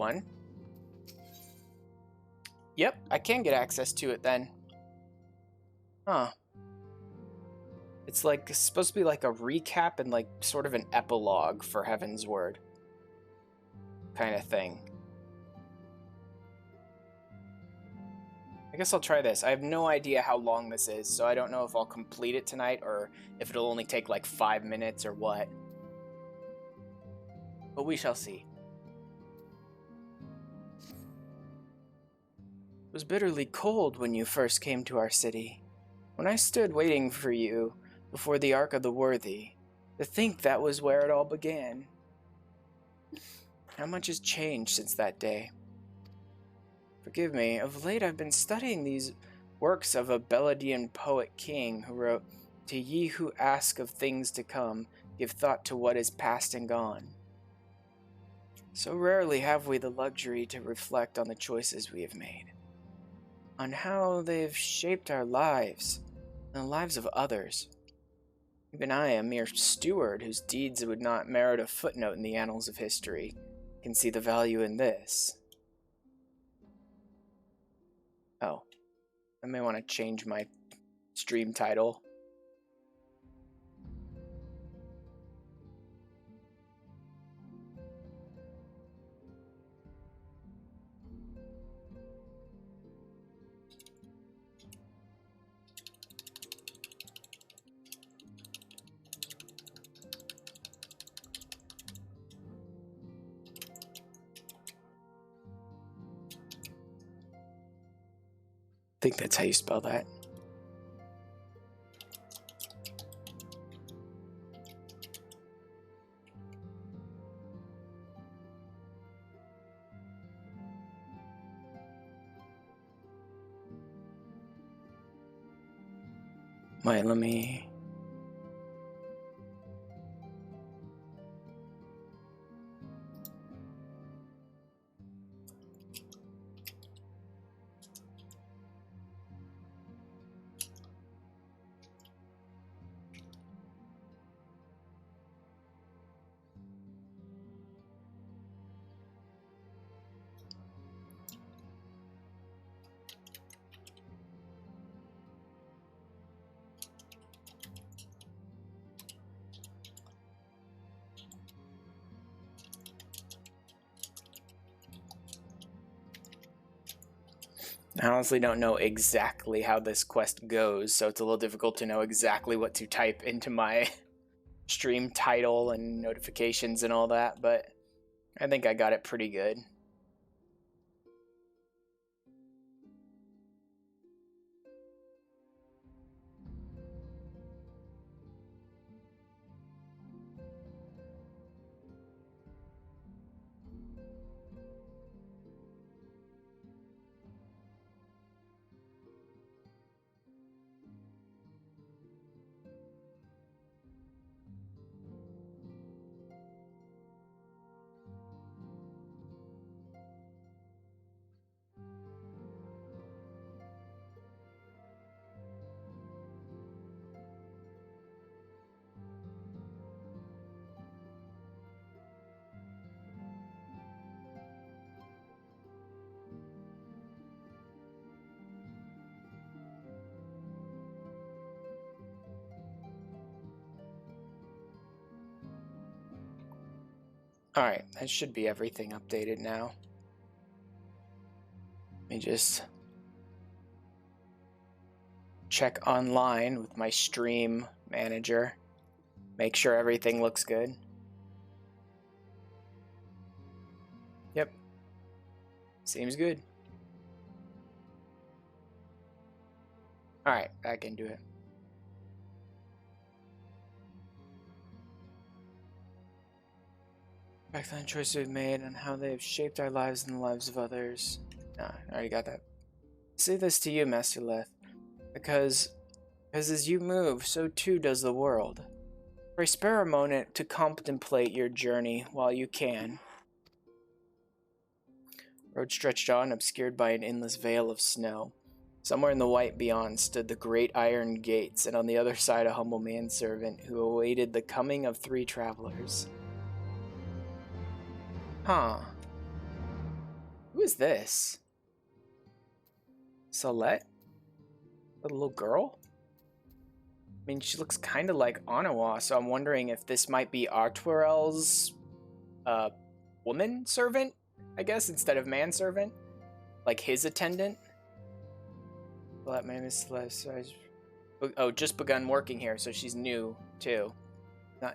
one. Yep, I can get access to it then. Huh. It's like it's supposed to be like a recap and like sort of an epilogue for Heavensward kind of thing. I guess I'll try this. I have no idea how long this is, so I don't know if I'll complete it tonight or if it'll only take like 5 minutes or what. But we shall see. It was bitterly cold when you first came to our city. When I stood waiting for you before the Ark of the Worthy, to think that was where it all began. How much has changed since that day? Forgive me, of late I've been studying these works of a Beladian poet king who wrote, "To ye who ask of things to come, give thought to what is past and gone." So rarely have we the luxury to reflect on the choices we have made, on how they've shaped our lives and the lives of others. Even I, a mere steward whose deeds would not merit a footnote in the annals of history, can see the value in this. Oh, I may want to change my stream title. I think that's how you spell that. Wait, let me... I honestly don't know exactly how this quest goes, so it's a little difficult to know exactly what to type into my stream title and notifications and all that, but I think I got it pretty good. Alright, that should be everything updated now. Let me just check online with my stream manager. Make sure everything looks good. Yep. Seems good. Alright, back into it. Back on the choices we've made and how they have shaped our lives and the lives of others. Nah, I already got that. I say this to you, Master Leth, because as you move, so too does the world. Pray spare a moment to contemplate your journey while you can. Road stretched on, obscured by an endless veil of snow. Somewhere in the white beyond stood the great iron gates, and on the other side a humble manservant who awaited the coming of 3 travelers. Huh. is this? Solette? The little girl? I mean, she looks kind of like Anawa, so I'm wondering if this might be Artwarel's woman servant, I guess, instead of manservant. Like his attendant. Well, that man is Celeste. Oh, just begun working here, so she's new, too.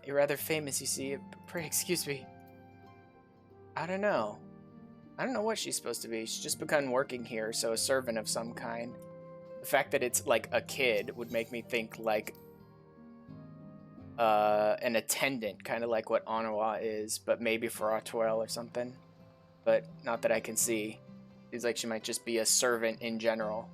You're rather famous, you see. Pray, excuse me. I don't know. I don't know what she's supposed to be. She's just begun working here, so a servant of some kind. The fact that it's like a kid would make me think like an attendant, kind of like what Anawa is, but maybe for Artwarel or something. But not that I can see. Seems like she might just be a servant in general.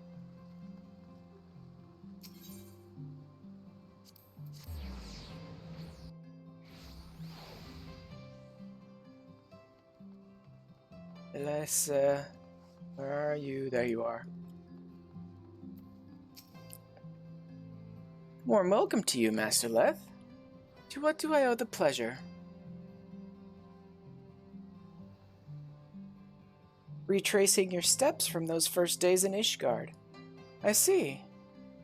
Let's, where are you? There you are. Warm welcome to you, Master Leth. To what do I owe the pleasure? Retracing your steps from those first days in Ishgard. I see.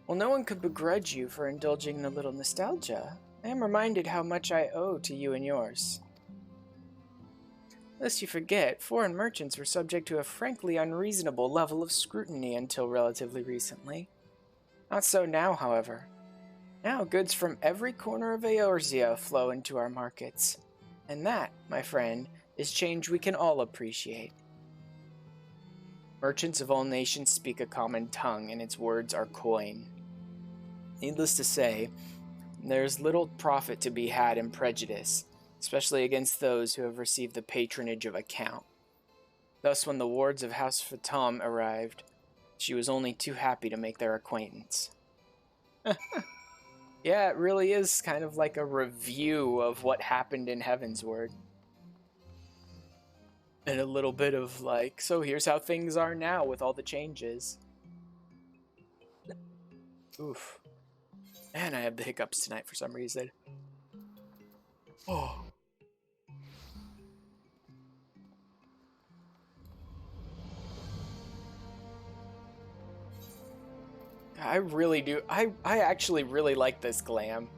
Well, no one could begrudge you for indulging in a little nostalgia. I am reminded how much I owe to you and yours. Lest you forget, foreign merchants were subject to a frankly unreasonable level of scrutiny until relatively recently. Not so now, however. Now goods from every corner of Eorzea flow into our markets. And that, my friend, is change we can all appreciate. Merchants of all nations speak a common tongue, and its words are coin. Needless to say, there is little profit to be had in prejudice, especially against those who have received the patronage of a count. Thus, when the wards of House Fatam arrived, she was only too happy to make their acquaintance. Yeah, it really is kind of like a review of what happened in Heavensward. And a little bit of like, so here's how things are now with all the changes. Oof. Man, I have the hiccups tonight for some reason. Oh. I really do. I actually really like this glam.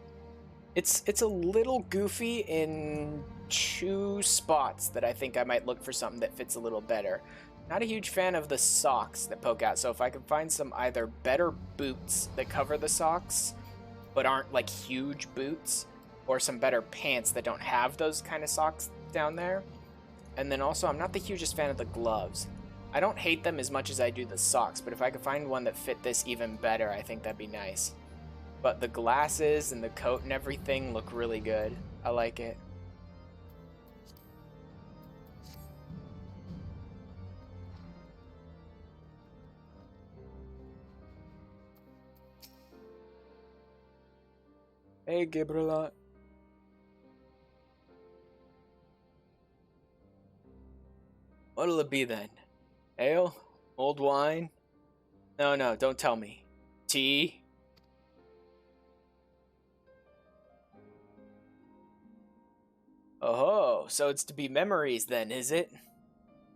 It's a little goofy in two spots that I think I might look for something that fits a little better. Not a huge fan of the socks that poke out, so if I can find some either better boots that cover the socks but aren't like huge boots, or some better pants that don't have those kind of socks down there. And then also, I'm not the hugest fan of the gloves. I don't hate them as much as I do the socks, but if I could find one that fit this even better, I think that'd be nice. But the glasses and the coat and everything look really good. I like it. Hey, Gibralot. What'll it be then? Ale? Old wine? No, don't tell me. Tea? Oh, so it's to be memories then, is it?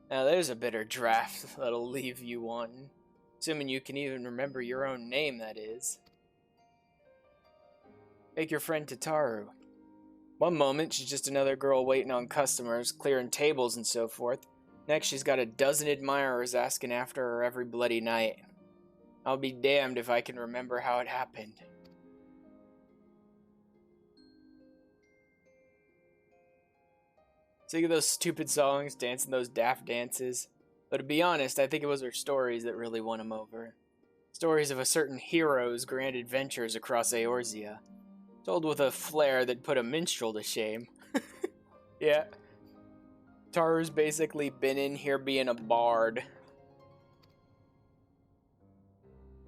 Now there's a bitter draft that'll leave you wanting. Assuming you can even remember your own name, that is. Make your friend Tataru. One moment, she's just another girl waiting on customers, clearing tables and so forth. Next, she's got a dozen admirers asking after her every bloody night. I'll be damned if I can remember how it happened. Singing those stupid songs, dancing those daft dances. But to be honest, I think it was her stories that really won him over. Stories of a certain hero's grand adventures across Eorzea. Told with a flair that put a minstrel to shame. Yeah. Taru's basically been in here being a bard.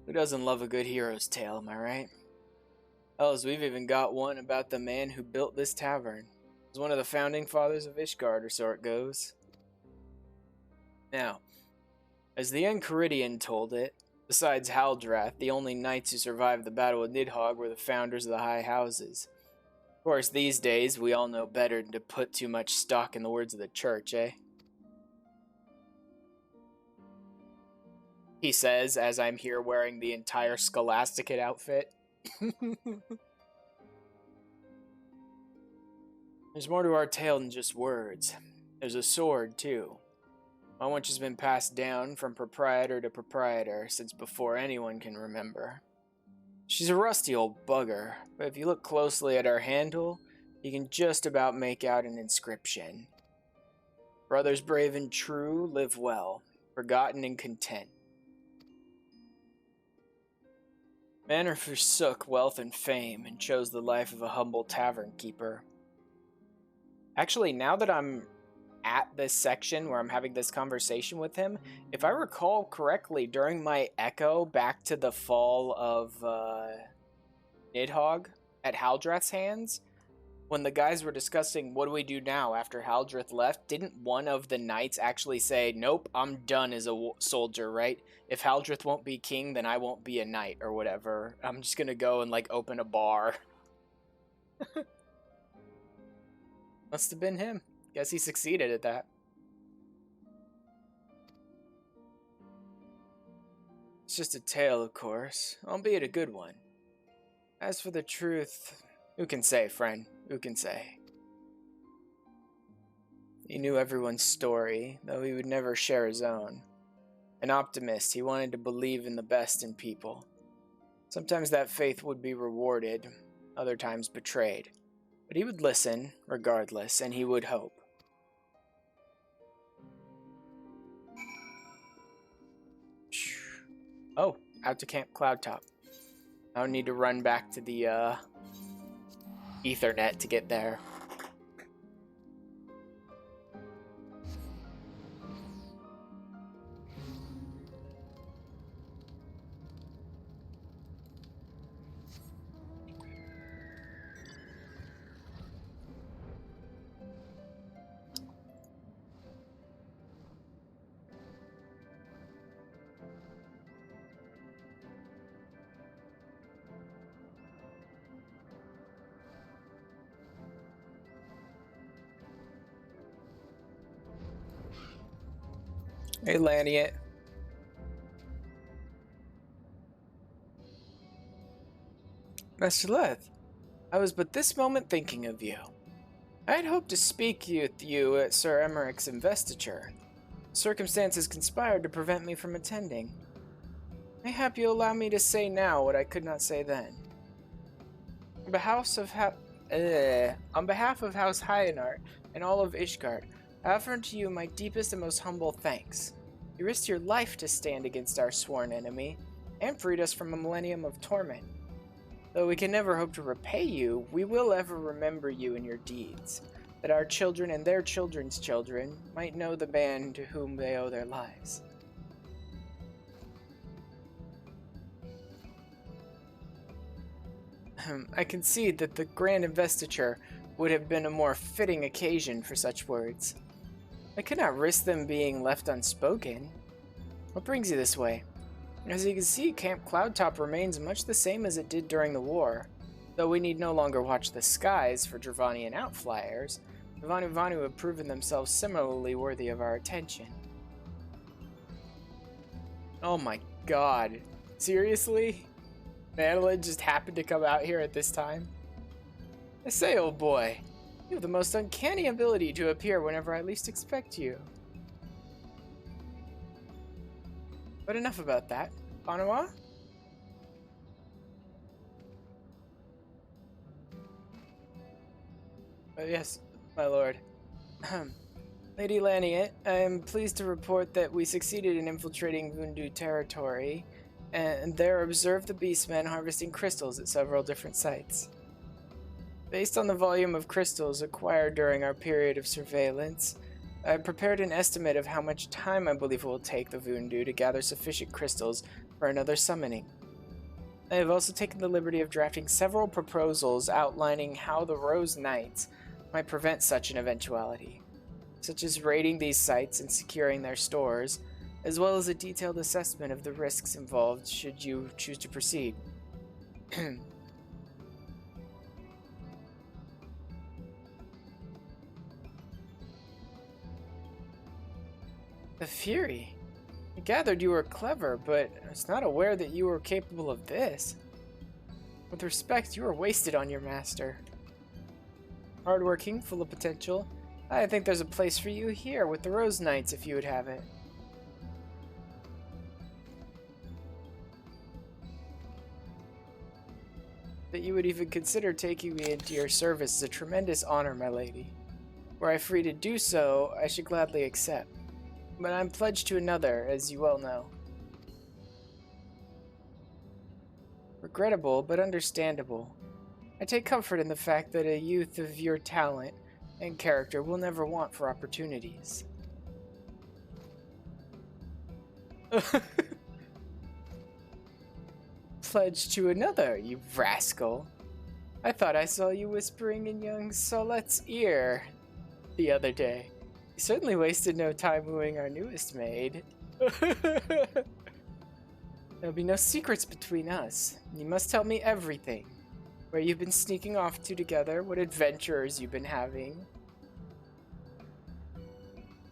Who doesn't love a good hero's tale, am I right? Hells, we've even got one about the man who built this tavern. He was one of the founding fathers of Ishgard, or so it goes. Now, as the Enchiridion told it, besides Haldrath, the only knights who survived the Battle of Nidhogg were the founders of the High Houses. Of course, these days, we all know better than to put too much stock in the words of the church, eh? he says as I'm here wearing the entire Scholasticate outfit. There's more to our tale than just words. There's a sword, too. One which has been passed down from proprietor to proprietor since before anyone can remember. She's a rusty old bugger, but if you look closely at her handle, you can just about make out an inscription. Brothers brave and true live well, forgotten and content. Manor forsook wealth and fame and chose the life of a humble tavern keeper. Actually, now that I'm at this section where I'm having this conversation with him, if I recall correctly, during my echo back to the fall of Nidhogg at Haldreth's hands, when the guys were discussing what do we do now after Haldreth left, didn't one of the knights actually say, nope, I'm done as a soldier, right? If Haldreth won't be king, then I won't be a knight or whatever. I'm just gonna go and, like, open a bar. Must have been him. Guess he succeeded at that. It's just a tale, of course, albeit a good one. As for the truth, who can say, friend? Who can say? He knew everyone's story, though he would never share his own. An optimist, he wanted to believe in the best in people. Sometimes that faith would be rewarded, other times betrayed. But he would listen, regardless, and he would hope. Oh, out to Camp Cloudtop. I don't need to run back to the Ethernet to get there. Hey, Laniet. Master Leth, I was but this moment thinking of you. I had hoped to speak with you at Sir Emmerich's investiture. Circumstances conspired to prevent me from attending. Mayhap you'll allow me to say now what I could not say then. On behalf of House Hyenart and all of Ishgard, I offer to you my deepest and most humble thanks. You risked your life to stand against our sworn enemy, and freed us from a millennium of torment. Though we can never hope to repay you, we will ever remember you and your deeds, that our children and their children's children might know the man to whom they owe their lives. I concede that the grand investiture would have been a more fitting occasion for such words. I could not risk them being left unspoken. What brings you this way? As you can see, Camp Cloudtop remains much the same as it did during the war, though we need no longer watch the skies for Dravanian outflyers. The Vanu have proven themselves similarly worthy of our attention. Oh my god. Seriously? Manolin just happened to come out here at this time? I say, old boy, you have the most uncanny ability to appear whenever I least expect you. But enough about that. Banawa? Yes, my lord. Lady Laniet, I am pleased to report that we succeeded in infiltrating Vundu territory, and there observed the beastmen harvesting crystals at several different sites. Based on the volume of crystals acquired during our period of surveillance, I prepared an estimate of how much time I believe it will take the Vundu to gather sufficient crystals for another summoning. I have also taken the liberty of drafting several proposals outlining how the Rose Knights might prevent such an eventuality, such as raiding these sites and securing their stores, as well as a detailed assessment of the risks involved should you choose to proceed. The Fury? I gathered you were clever, but I was not aware that you were capable of this. With respect, you were wasted on your master. Hardworking, full of potential. I think there's a place for you here with the Rose Knights if you would have it. That you would even consider taking me into your service is a tremendous honor, my lady. Were I free to do so, I should gladly accept. But I'm pledged to another, as you well know. Regrettable, but understandable. I take comfort in the fact that a youth of your talent and character will never want for opportunities. Pledged to another, you rascal. I thought I saw you whispering in young Solette's ear the other day. You certainly wasted no time wooing our newest maid. There'll be no secrets between us. You must tell me everything. Where you've been sneaking off to together, what adventures you've been having.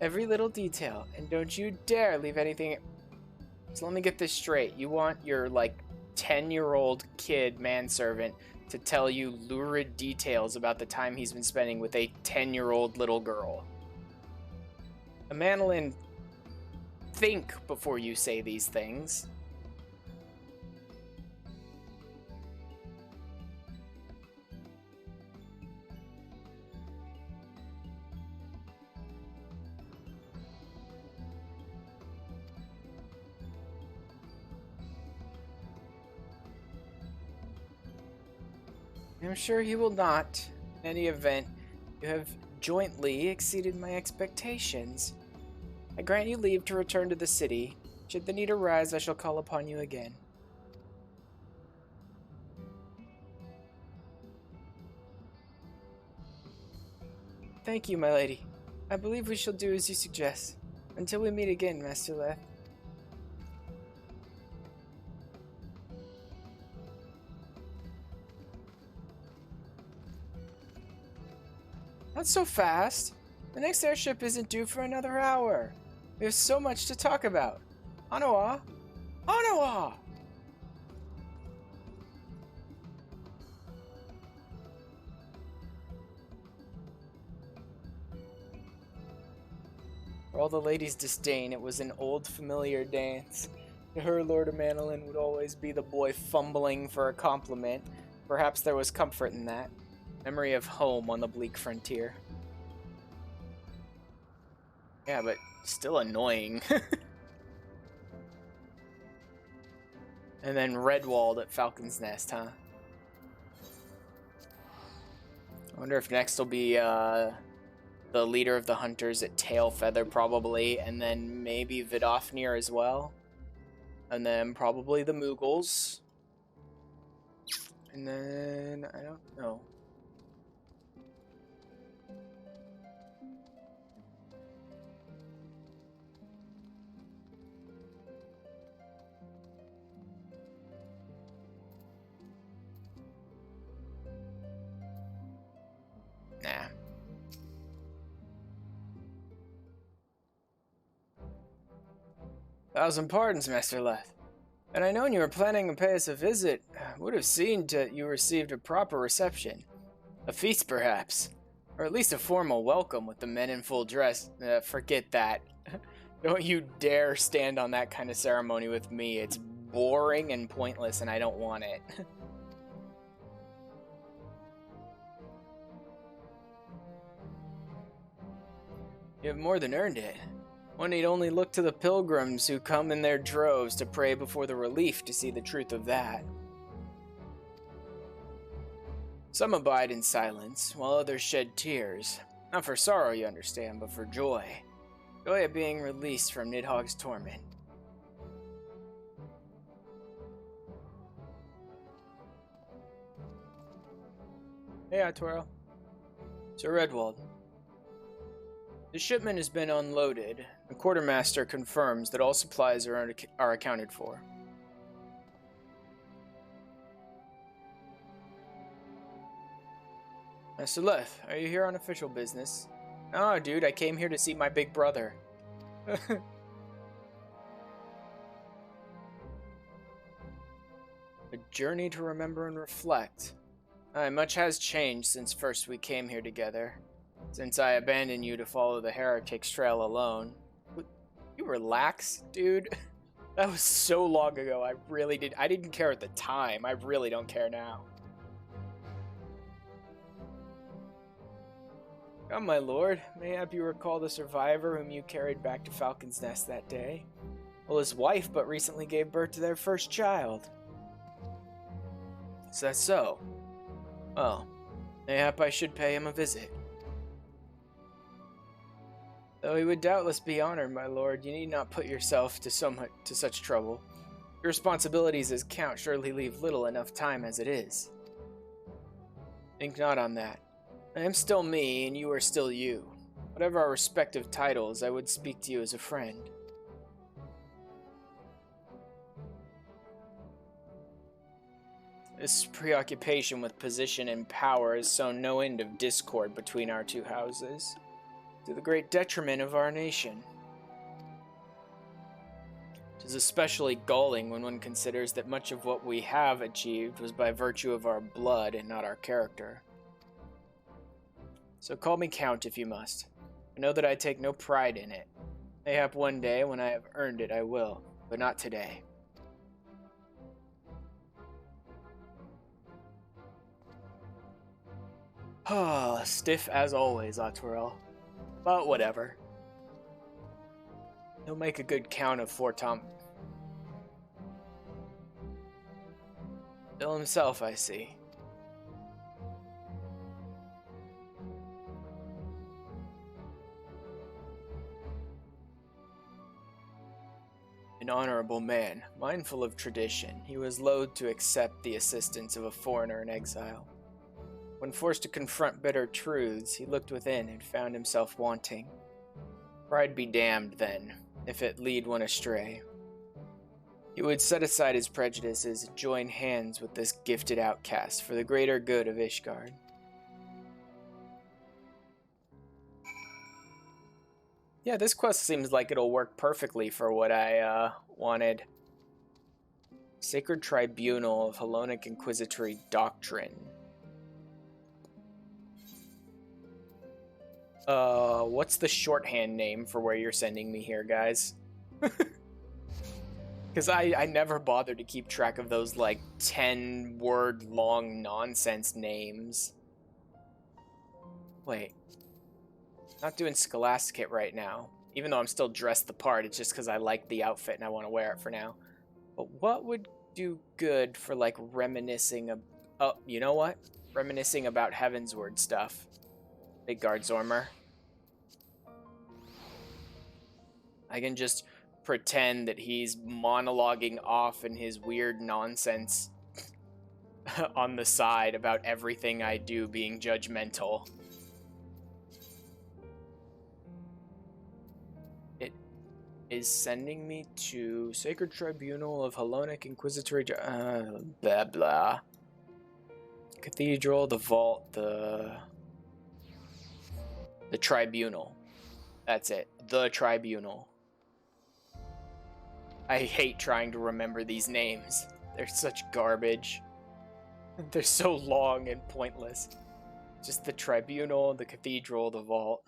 Every little detail, and don't you dare leave anything... So let me get this straight. You want your, 10-year-old kid manservant to tell you lurid details about the time he's been spending with a 10-year-old little girl. Manolin, think before you say these things. I'm sure he will not. In any event, you have jointly exceeded my expectations. I grant you leave to return to the city. Should the need arise, I shall call upon you again. Thank you, my lady. I believe we shall do as you suggest. Until we meet again, Master Leth. Not so fast. The next airship isn't due for another hour. We have so much to talk about. Anawa! Anawa! For all the ladies' disdain, it was an old familiar dance. To her, Lord of Manolin would always be the boy fumbling for a compliment. Perhaps there was comfort in that. Memory of home on the bleak frontier. Yeah, but still annoying. And then Redwalled at Falcon's Nest, huh? I wonder if next will be the leader of the hunters at Tailfeather, probably, and then maybe Vidofnir as well. And then probably the Moogles. And then, I don't know. Nah. Thousand pardons, Master Leth. Had I known you were planning to pay us a visit, I would have seen that you received a proper reception. A feast, perhaps. Or at least a formal welcome with the men in full dress. Forget that. Don't you dare stand on that kind of ceremony with me. It's boring and pointless, and I don't want it. You have more than earned it. One need only look to the pilgrims who come in their droves to pray before the relief to see the truth of that. Some abide in silence, while others shed tears. Not for sorrow, you understand, but for joy. Joy at being released from Nidhogg's torment. Hey, Atwirl. Sir Redwald. The shipment has been unloaded. The quartermaster confirms that all supplies are accounted for. Master Leth, are you here on official business? Oh, dude, I came here to see my big brother. A journey to remember and reflect. Aye, much has changed since first we came here together. Since I abandoned you to follow the heretic's trail alone. You relax, dude. That was so long ago. I didn't care at the time. I really don't care now. Come, my lord. Mayhap you recall the survivor whom you carried back to Falcon's Nest that day? Well, his wife but recently gave birth to their first child. Is that so? Well, mayhap I should pay him a visit. Though he would doubtless be honored, my lord, you need not put yourself to such trouble. Your responsibilities as count surely leave little enough time as it is. Think not on that. I am still me, and you are still you. Whatever our respective titles, I would speak to you as a friend. This preoccupation with position and power has sown no end of discord between our two houses, to the great detriment of our nation. It is especially galling when one considers that much of what we have achieved was by virtue of our blood and not our character. So call me Count if you must. I know that I take no pride in it. Mayhap one day, when I have earned it, I will, but not today. Stiff as always, Autorel. But whatever. He'll make a good Count of Fortom. Bill himself, I see. An honorable man, mindful of tradition, he was loath to accept the assistance of a foreigner in exile. When forced to confront bitter truths, he looked within and found himself wanting. Pride be damned, then, if it lead one astray. He would set aside his prejudices and join hands with this gifted outcast for the greater good of Ishgard. Yeah, this quest seems like it'll work perfectly for what I wanted. Sacred Tribunal of Hellenic Inquisitory Doctrine. What's the shorthand name for where you're sending me here, guys? Because I never bothered to keep track of those, like, 10-word long nonsense names. Wait. Not doing Scholasticate right now. Even though I'm still dressed the part, it's just because I like the outfit and I want to wear it for now. But what would do good for, like, reminiscing of... Oh, you know what? Reminiscing about Heavensward stuff. Big Guard Zormer. I can just pretend that he's monologuing off in his weird nonsense on the side about everything I do being judgmental. It is sending me to Sacred Tribunal of Hellenic Inquisitory... blah, blah. Cathedral, the Vault, the Tribunal. That's it. The Tribunal. I hate trying to remember these names. They're such garbage. They're so long and pointless. Just the Tribunal, the Cathedral, the Vault.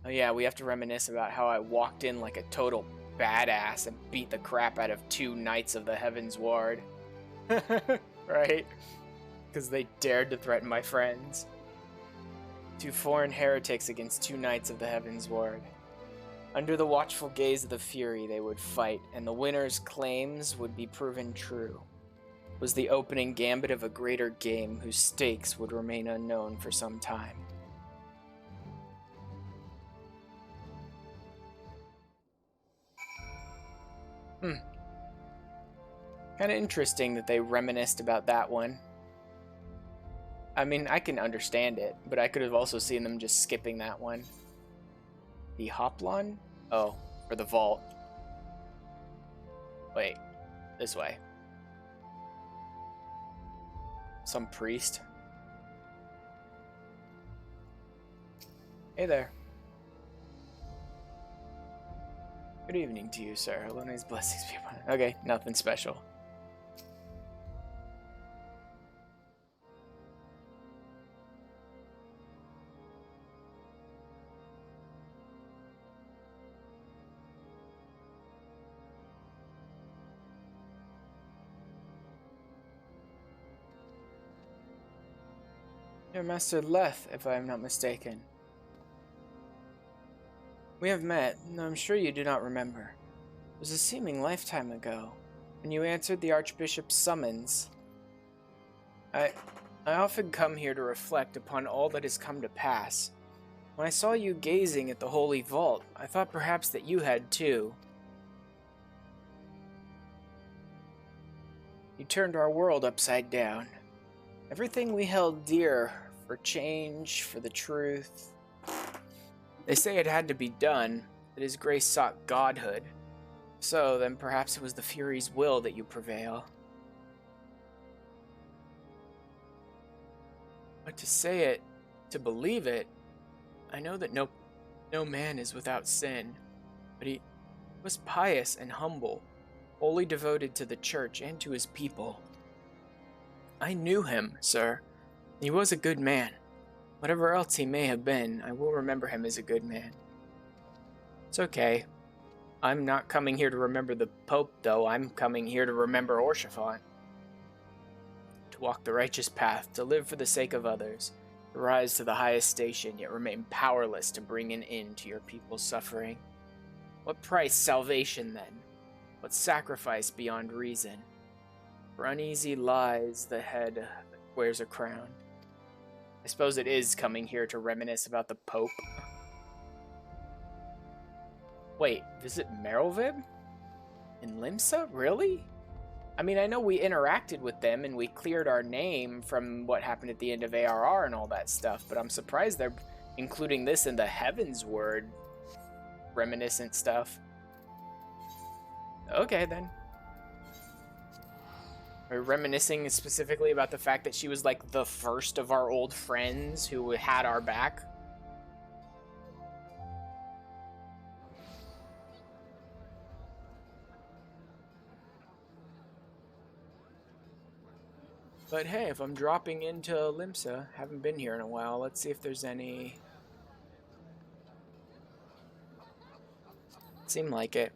Oh yeah, we have to reminisce about how I walked in like a total badass and beat the crap out of 2 Knights of the Heavensward. Right? Because they dared to threaten my friends. 2 foreign heretics against 2 Knights of the Heavensward. Under the watchful gaze of the Fury, they would fight, and the winner's claims would be proven true. It was the opening gambit of a greater game whose stakes would remain unknown for some time. Kind of interesting that they reminisced about that one. I mean, I can understand it, but I could have also seen them just skipping that one. The Hoplon? Oh, for the Vault. Wait, this way. Some priest. Hey there. Good evening to you, sir. Elona's blessings be upon you. Okay, nothing special. Your Master Leth, if I am not mistaken. We have met, and I'm sure you do not remember. It was a seeming lifetime ago, when you answered the Archbishop's summons. I often come here to reflect upon all that has come to pass. When I saw you gazing at the Holy Vault, I thought perhaps that you had too. You turned our world upside down. Everything we held dear for change, for the truth. They say it had to be done, that his grace sought godhood. So, then perhaps it was the Fury's will that you prevail. But to say it, to believe it, I know that no man is without sin, but he was pious and humble, wholly devoted to the church and to his people. I knew him, sir. He was a good man. Whatever else he may have been, I will remember him as a good man. It's okay. I'm not coming here to remember the Pope, though. I'm coming here to remember Orshafont. To walk the righteous path, to live for the sake of others, to rise to the highest station, yet remain powerless to bring an end to your people's suffering. What price salvation, then? What sacrifice beyond reason? For uneasy lies the head that wears a crown. I suppose it is coming here to reminisce about the Pope. Wait, visit Merylvib? In Limsa? Really? I mean, I know we interacted with them and we cleared our name from what happened at the end of ARR and all that stuff, but I'm surprised they're including this in the Heavensward reminiscent stuff. Okay, then. We're reminiscing specifically about the fact that she was like the first of our old friends who had our back. But hey, if I'm dropping into Limsa, haven't been here in a while, let's see if there's any... Seem like it.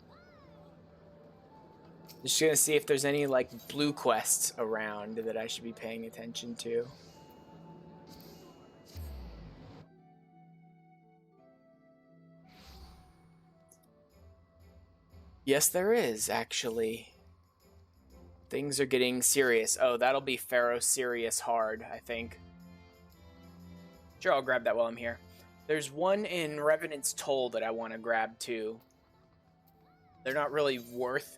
Just gonna see if there's any, like, blue quests around that I should be paying attention to. Yes, there is, actually. Things are getting serious. Oh, that'll be Pharaoh Sirius Hard, I think. Sure, I'll grab that while I'm here. There's one in Revenant's Toll that I want to grab, too. They're not really worth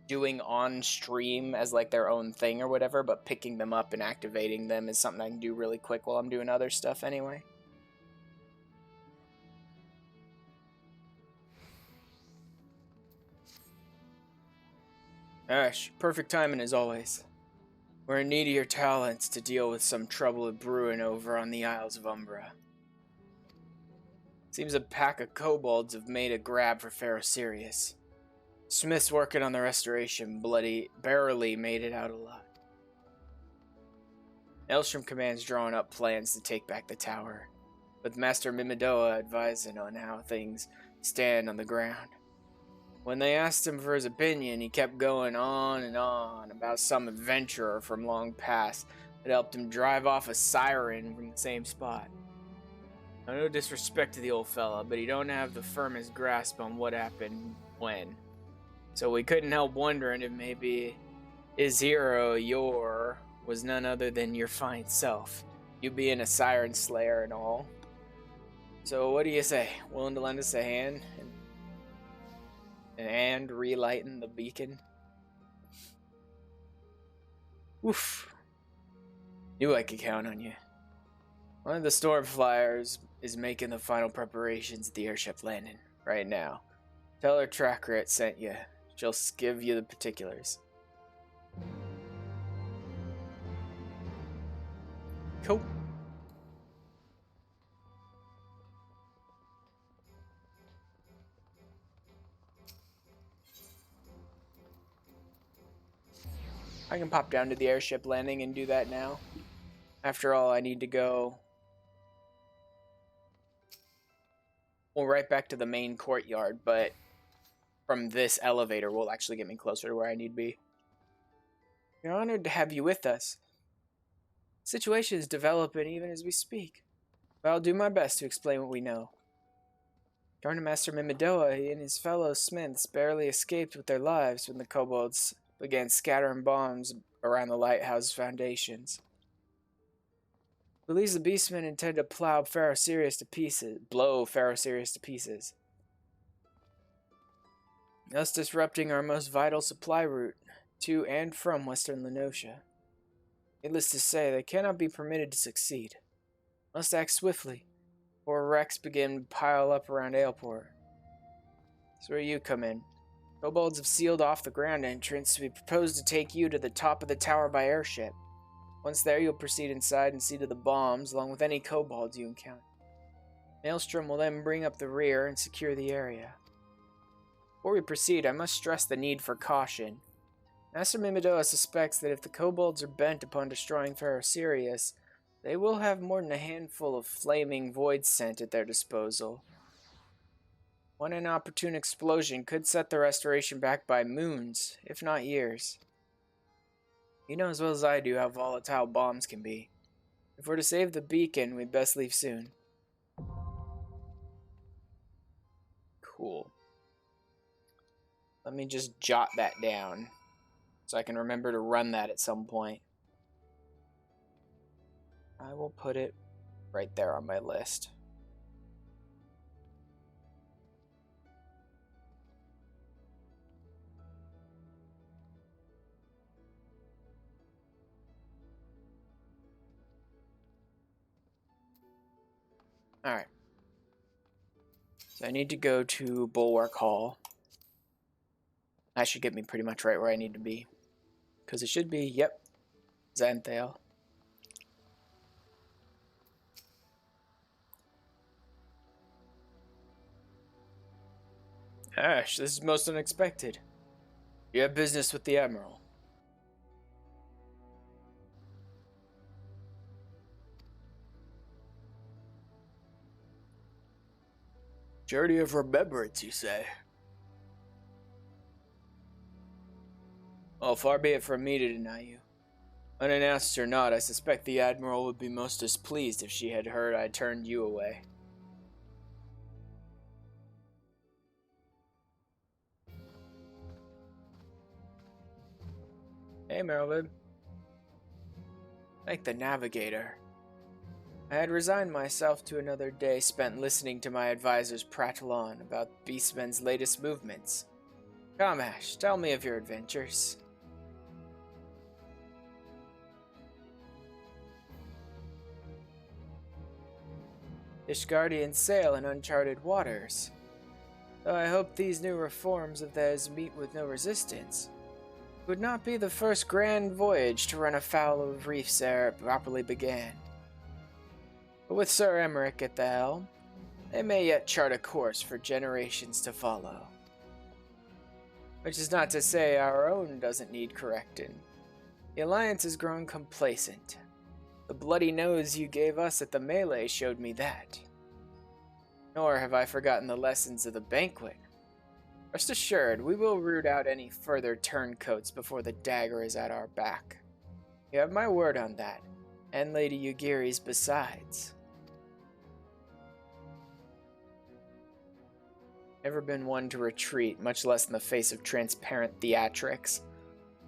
doing on stream as like their own thing or whatever, but picking them up and activating them is something I can do really quick while I'm doing other stuff anyway. Ash, perfect timing as always. We're in need of your talents to deal with some trouble brewing over on the Isles of Umbra. Seems a pack of kobolds have made a grab for Pharaoh Sirius. Smith's working on the restoration, barely made it out alive. Elstrom Command's drawing up plans to take back the tower, with Master Mimidoa advising on how things stand on the ground. When they asked him for his opinion, he kept going on and on about some adventurer from long past that helped him drive off a siren from the same spot. No disrespect to the old fella, but he don't have the firmest grasp on what happened when. So we couldn't help wondering if maybe his hero, Yor, was none other than your fine self. You being a siren slayer and all. So what do you say? Willing to lend us a hand? And relighting the beacon? Oof. Knew I could count on you. One of the storm flyers is making the final preparations at the airship landing right now. Tell her Tracker it sent you. She'll give you the particulars. Cool. I can pop down to the airship landing and do that now. After all, I need to go... Well, right back to the main courtyard, but from this elevator will actually get me closer to where I need to be. We're honored to have you with us. The situation is developing even as we speak, but I'll do my best to explain what we know. According to Master Mimidoa, he and his fellow smiths barely escaped with their lives when the kobolds began scattering bombs around the lighthouse foundations. Believes the beastmen intend to blow Pharaoh Sirius to pieces, thus disrupting our most vital supply route to and from western Lenosha. Needless to say, they cannot be permitted to succeed. Must act swiftly, or wrecks begin to pile up around Aleport. That's where you come in. Kobolds have sealed off the ground entrance. We propose to take you to the top of the tower by airship. Once there, you'll proceed inside and see to the bombs, along with any kobolds you encounter. Maelstrom will then bring up the rear and secure the area. Before we proceed, I must stress the need for caution. Master Mimidoa suspects that if the kobolds are bent upon destroying Pharaoh Sirius, they will have more than a handful of flaming void scent at their disposal. One inopportune explosion could set the restoration back by moons, if not years. You know as well as I do how volatile bombs can be. If we're to save the beacon, we'd best leave soon. Cool. Let me just jot that down, so I can remember to run that at some point. I will put it right there on my list. Alright. So I need to go to Bulwark Hall. That should get me pretty much right where I need to be. Because it should be, yep, Xanthale. Ash, this is most unexpected. You have business with the Admiral. Journey of remembrance, you say? Well, far be it from me to deny you. Unannounced or not, I suspect the Admiral would be most displeased if she had heard I turned you away. Hey, Merlin. Like the Navigator. I had resigned myself to another day spent listening to my advisors prattle on about Beastmen's latest movements. Come, Ash, tell me of your adventures. Ishgardians sail in uncharted waters. Though I hope these new reforms of theirs meet with no resistance. It would not be the first grand voyage to run afoul of reefs ere it properly began. But with Sir Emmerich at the helm, they may yet chart a course for generations to follow. Which is not to say our own doesn't need correcting. The Alliance has grown complacent. The bloody nose you gave us at the melee showed me that. Nor have I forgotten the lessons of the banquet. Rest assured, we will root out any further turncoats before the dagger is at our back. You have my word on that, and Lady Yugiri's besides. Never been one to retreat, much less in the face of transparent theatrics.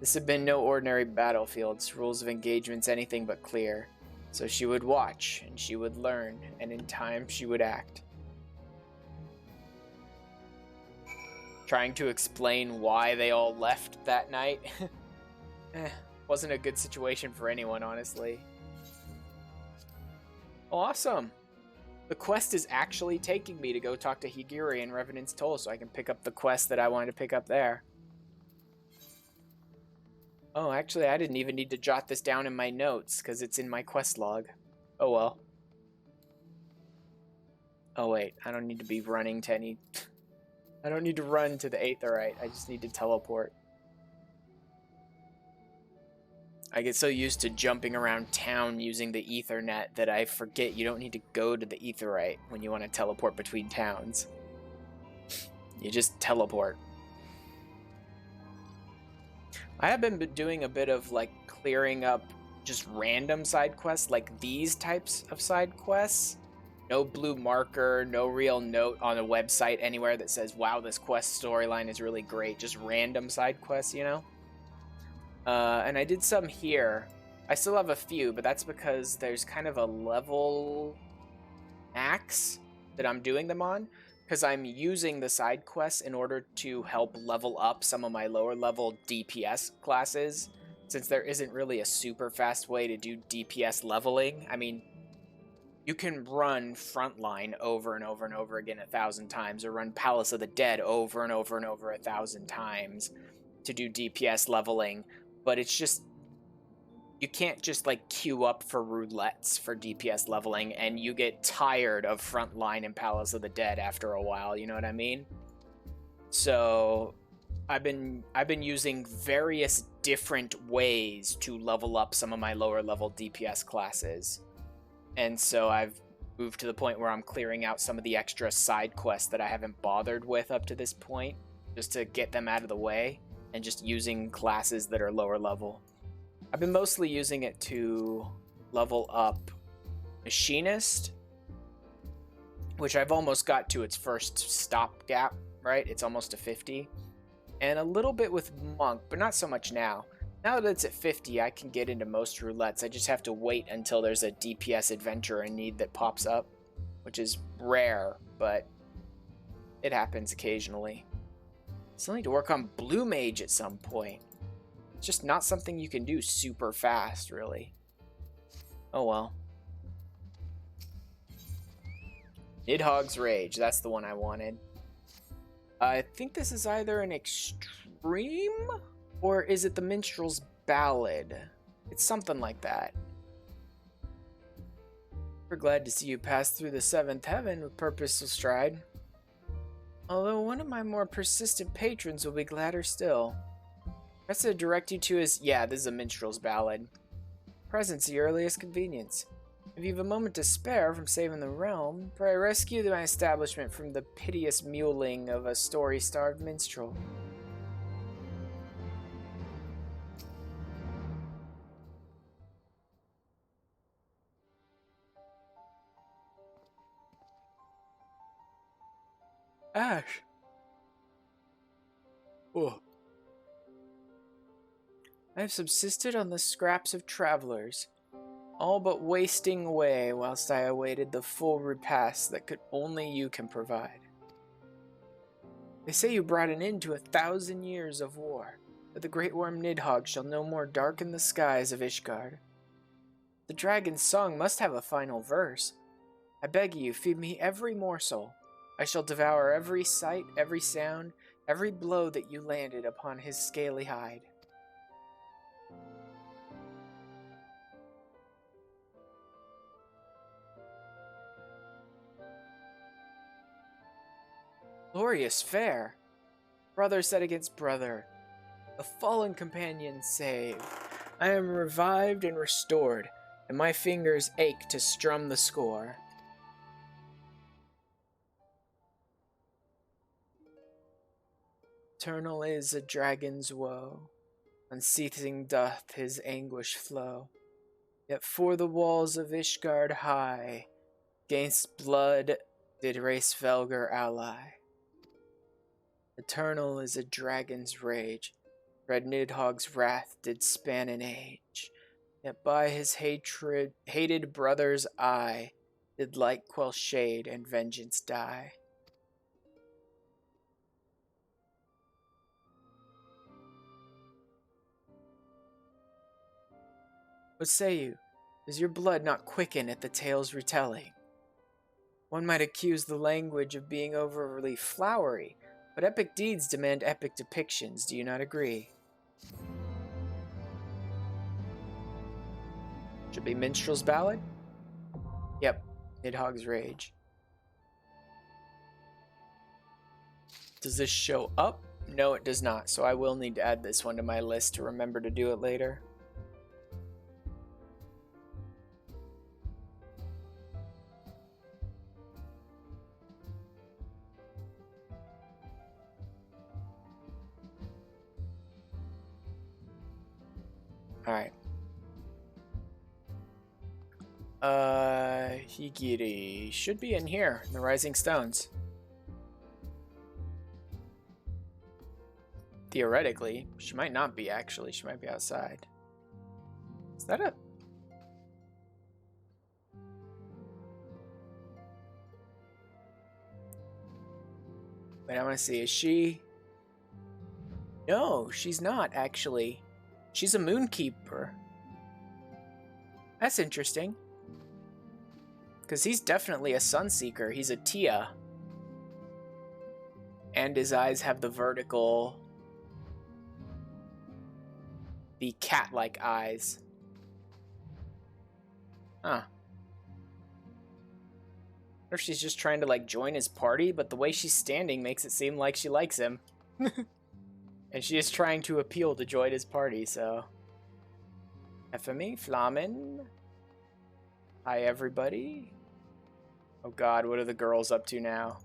This had been no ordinary battlefield, rules of engagement's anything but clear. So she would watch, and she would learn, and in time she would act. Trying to explain why they all left that night. Wasn't a good situation for anyone, honestly. Awesome! The quest is actually taking me to go talk to Higiri and Revenant's Toll so I can pick up the quest that I wanted to pick up there. Oh, actually, I didn't even need to jot this down in my notes because it's in my quest log. Oh well. Oh wait, I don't need to be running to any... I don't need to run to the Aetherite, I just need to teleport. I get so used to jumping around town using the Ethernet that I forget you don't need to go to the Aetheryte when you want to teleport between towns. You just teleport. I have been doing a bit of like clearing up just random side quests, like these types of side quests. No blue marker, no real note on a website anywhere that says, wow, this quest storyline is really great. Just random side quests, you know? And I did some here. I still have a few, but that's because there's kind of a level max that I'm doing them on, because I'm using the side quests in order to help level up some of my lower level DPS classes, since there isn't really a super fast way to do DPS leveling. I mean, you can run Frontline over and over and over again 1,000 times, or run Palace of the Dead over and over and over 1,000 times to do DPS leveling, but it's just, you can't just like queue up for roulettes for DPS leveling, and you get tired of Frontline and Palace of the Dead after a while, you know what I mean? So I've been using various different ways to level up some of my lower level DPS classes. And so I've moved to the point where I'm clearing out some of the extra side quests that I haven't bothered with up to this point, just to get them out of the way, and just using classes that are lower level. I've been mostly using it to level up Machinist, which I've almost got to its first stopgap, right? It's almost to 50. And a little bit with Monk, but not so much now. Now that it's at 50, I can get into most roulettes. I just have to wait until there's a DPS adventure in need that pops up, which is rare, but it happens occasionally. Still need to work on Blue Mage at some point. It's just not something you can do super fast, really. Oh well. Nidhogg's Rage, that's the one I wanted. I think this is either an extreme, or is it the Minstrel's Ballad? It's something like that. We're glad to see you pass through the seventh heaven with purposeful stride. Although one of my more persistent patrons will be gladder still. Press to direct you to his... Yeah, this is a Minstrel's Ballad. Presence the earliest convenience. If you've a moment to spare from saving the realm, pray rescue my establishment from the piteous mewling of a story-starved minstrel. Ash. Oh. I have subsisted on the scraps of travelers, all but wasting away whilst I awaited the full repast that could only you can provide. They say you brought an end to 1,000 years of war, that the great worm Nidhogg shall no more darken the skies of Ishgard. The dragon's song must have a final verse. I beg you, feed me every morsel. I shall devour every sight, every sound, every blow that you landed upon his scaly hide. Glorious fare! Brother set against brother. A fallen companion saved. I am revived and restored, and my fingers ache to strum the score. Eternal is a dragon's woe, unceasing doth his anguish flow. Yet for the walls of Ishgard high, 'gainst blood did race Velgar ally. Eternal is a dragon's rage, red Nidhogg's wrath did span an age, yet by his hated brother's eye did light quell shade and vengeance die. What say you? Does your blood not quicken at the tale's retelling? One might accuse the language of being overly flowery, but epic deeds demand epic depictions, do you not agree? Should be Minstrel's Ballad? Yep, Nidhogg's Rage. Does this show up? No, it does not, so I will need to add this one to my list to remember to do it later. Alright. Higiri should be in here, in the Rising Stones. Theoretically. She might not be, actually. She might be outside. Is that a... Wait, I want to see. Is she... No, she's not, actually. She's a moonkeeper. That's interesting. Because he's definitely a sunseeker. He's a Tia. And his eyes have the vertical... the cat-like eyes. Huh. Or if she's just trying to, like, join his party, but the way she's standing makes it seem like she likes him. And she is trying to appeal to join his party, so... FFXIV. Hi, everybody. Oh god, what are the girls up to now?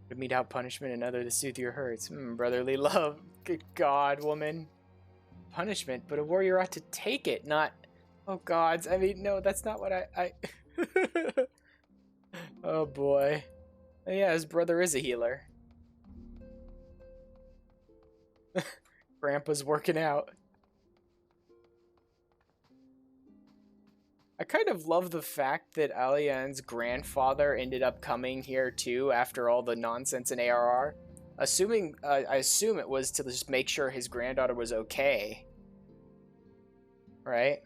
To mete out punishment and other to soothe your hurts. Brotherly love. Good god, woman. Punishment, but a warrior ought to take it, not... Oh gods, I mean, no, that's not what I... Oh boy. Oh, yeah, his brother is a healer. Grandpa's working out. I kind of love the fact that Alian's grandfather ended up coming here too after all the nonsense in ARR. Assuming, I assume it was to just make sure his granddaughter was okay. Right?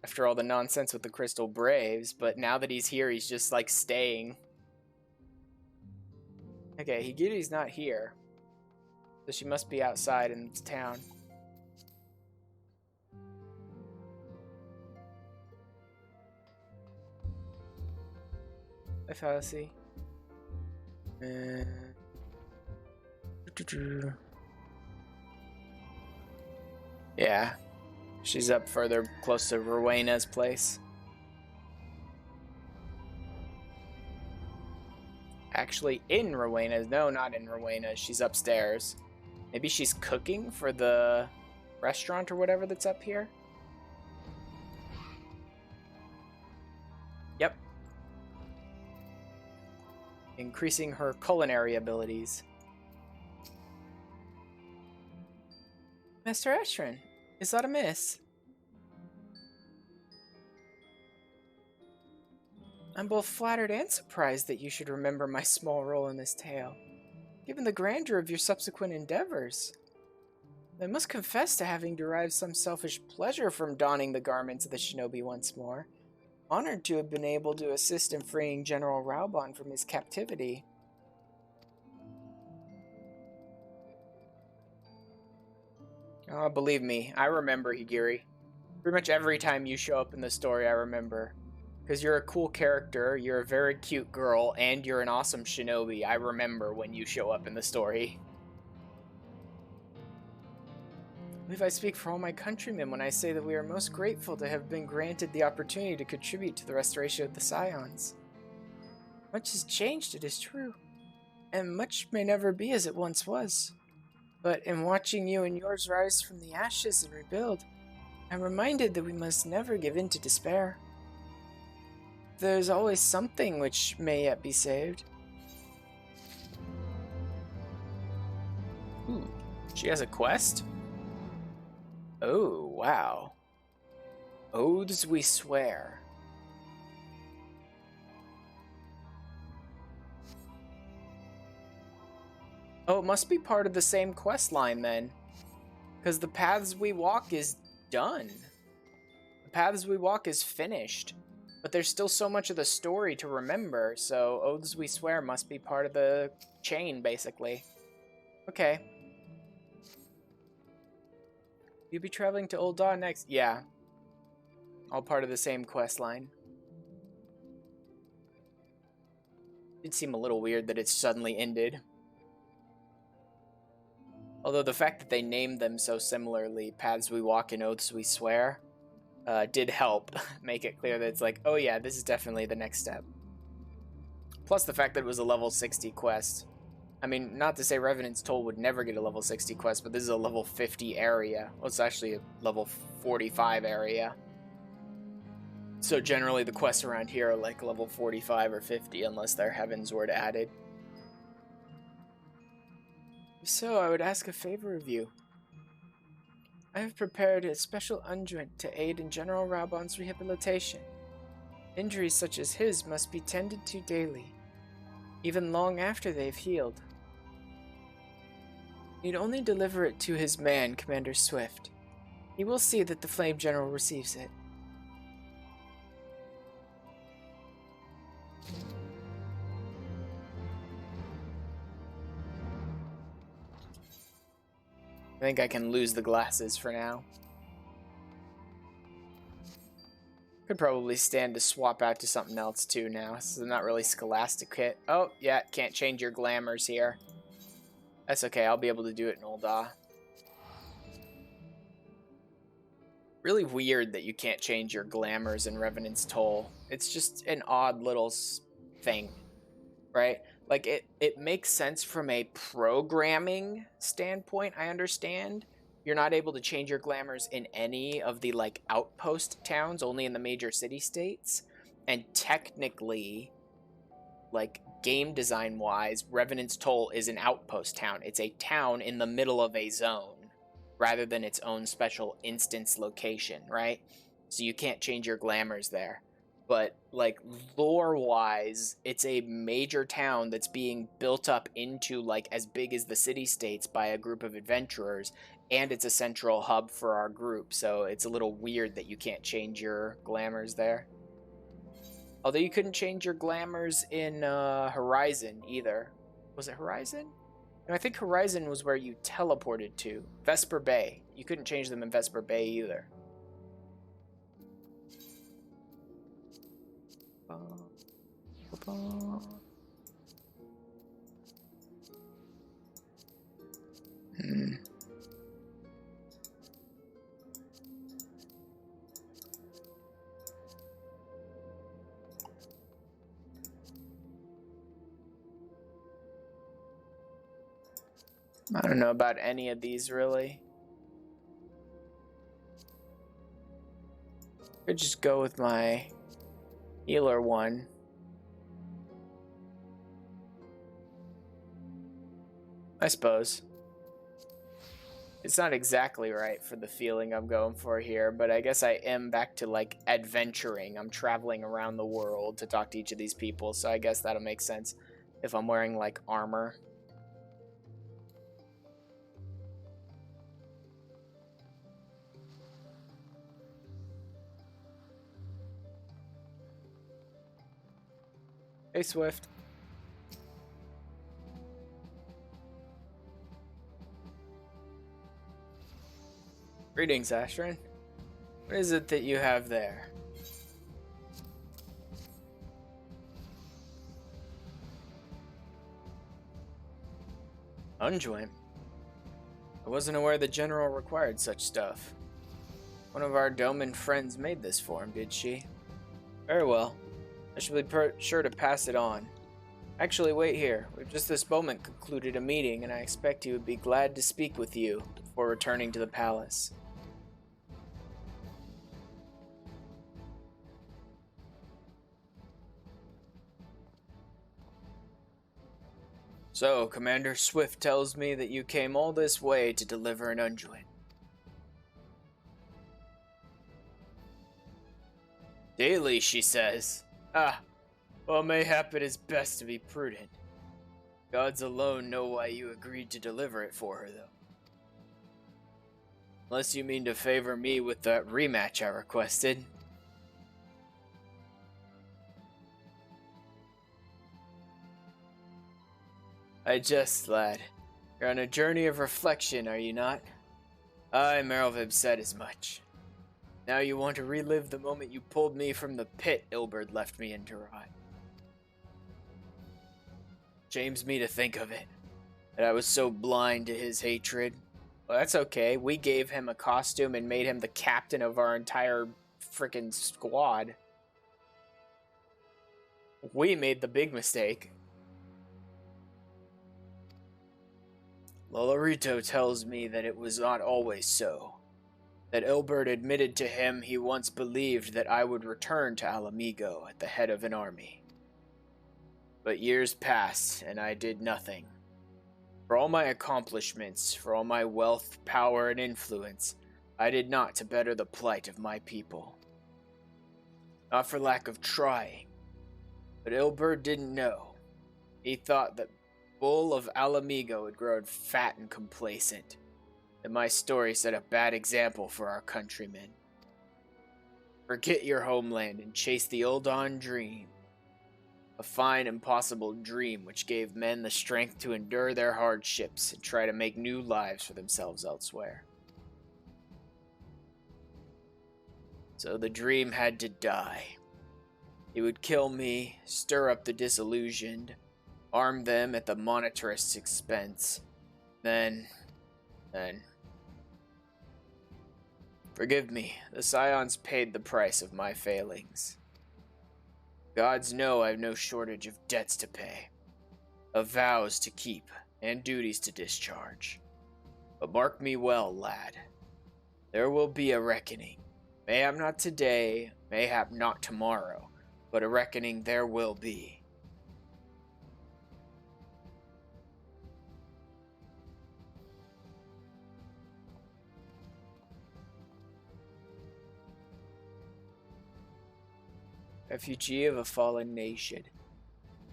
After all the nonsense with the Crystal Braves, but now that he's here, he's just like staying. Okay, Higiri's not here. So she must be outside in town. I fallacy. Yeah. She's up further, close to Rowena's place. Actually, in Rowena's. No, not in Rowena's. She's upstairs. Maybe she's cooking for the restaurant or whatever that's up here? Yep. Increasing her culinary abilities. Master Ashran, is that a miss? I'm both flattered and surprised that you should remember my small role in this tale, given the grandeur of your subsequent endeavors. I must confess to having derived some selfish pleasure from donning the garments of the shinobi once more, honored to have been able to assist in freeing General Raubon from his captivity. Oh, believe me, I remember, Higiri. Pretty much every time you show up in the story, I remember. Because you're a cool character, you're a very cute girl, and you're an awesome shinobi. I remember when you show up in the story. I believe I speak for all my countrymen when I say that we are most grateful to have been granted the opportunity to contribute to the restoration of the Scions. Much has changed, it is true, and much may never be as it once was. But in watching you and yours rise from the ashes and rebuild, I'm reminded that we must never give in to despair. There's always something which may yet be saved. Ooh, she has a quest? Oh, wow. Oaths we swear. Oh, it must be part of the same quest line then. Because the Paths We Walk is done. The Paths We Walk is finished. But there's still so much of the story to remember, so Oaths We Swear must be part of the chain, basically. Okay. You'll be traveling to Old Dawn next? Yeah. All part of the same quest line. It'd seem a little weird that it's suddenly ended. Although the fact that they named them so similarly, Paths We Walk and Oaths We Swear, did help make it clear that it's like, oh yeah, this is definitely the next step. Plus the fact that it was a level 60 quest. I mean, not to say Revenant's Toll would never get a level 60 quest, but this is a level 50 area. Well, it's actually a level 45 area. So generally the quests around here are like level 45 or 50 unless they're Heavensward added. So I would ask a favor of you. I have prepared a special unguent to aid in General Raubon's rehabilitation. Injuries such as his must be tended to daily, even long after they've healed. You'd only deliver it to his man, Commander Swift. He will see that the Flame General receives it. I think I can lose the glasses for now. Could probably stand to swap out to something else too now. This is not really Scholastic Kit. Oh, yeah, can't change your glamours here. That's okay, I'll be able to do it in Ul'dah. Really weird that you can't change your glamours in Revenant's Toll. It's just an odd little thing, right? Like, it makes sense from a programming standpoint, I understand. You're not able to change your glamours in any of the, like, outpost towns, only in the major city-states. And technically, like, game design-wise, Revenant's Toll is an outpost town. It's a town in the middle of a zone, rather than its own special instance location, right? So you can't change your glamours there. But, like, lore-wise, it's a major town that's being built up into, like, as big as the city-states by a group of adventurers, and it's a central hub for our group, so it's a little weird that you can't change your glamours there. Although you couldn't change your glamours in Horizon, either. Was it Horizon? No, I think Horizon was where you teleported to. Vesper Bay. You couldn't change them in Vesper Bay, either. I don't know about any of these, really. Could just go with my healer one. I suppose. It's not exactly right for the feeling I'm going for here, but I guess I am back to, like, adventuring. I'm traveling around the world to talk to each of these people, so I guess that'll make sense if I'm wearing, like, armor. Hey, Swift. Greetings, Ashrin. What is it that you have there? Unguent? I wasn't aware the General required such stuff. One of our Doman friends made this for him, did she? Very well. I shall be sure to pass it on. Actually, wait here. We've just this moment concluded a meeting, and I expect he would be glad to speak with you before returning to the palace. So, Commander Swift tells me that you came all this way to deliver an unguent. Daily, she says. Ah, well, mayhap it is best to be prudent. Gods alone know why you agreed to deliver it for her, though. Unless you mean to favor me with that rematch I requested. I jest, lad. You're on a journey of reflection, are you not? Aye, Merylvib said as much. Now you want to relive the moment you pulled me from the pit Ilberd left me in to rot. Shames me to think of it, that I was so blind to his hatred. Well, that's okay. We gave him a costume and made him the captain of our entire frickin' squad. We made the big mistake. Lolorito tells me that it was not always so. That Ilbert admitted to him he once believed that I would return to Alamigo at the head of an army. But years passed, and I did nothing. For all my accomplishments, for all my wealth, power, and influence, I did not to better the plight of my people. Not for lack of trying, but Ilbert didn't know. He thought that Bull of Alamigo had grown fat and complacent, that my story set a bad example for our countrymen. Forget your homeland and chase the Uldan dream. A fine, impossible dream which gave men the strength to endure their hardships and try to make new lives for themselves elsewhere. So the dream had to die. He would kill me, stir up the disillusioned, arm them at the monetarist's expense. Then... Forgive me, the Scions paid the price of my failings. Gods know I've no shortage of debts to pay, of vows to keep, and duties to discharge. But mark me well, lad. There will be a reckoning. Mayhap not today, mayhap not tomorrow, but a reckoning there will be. Refugee of a fallen nation,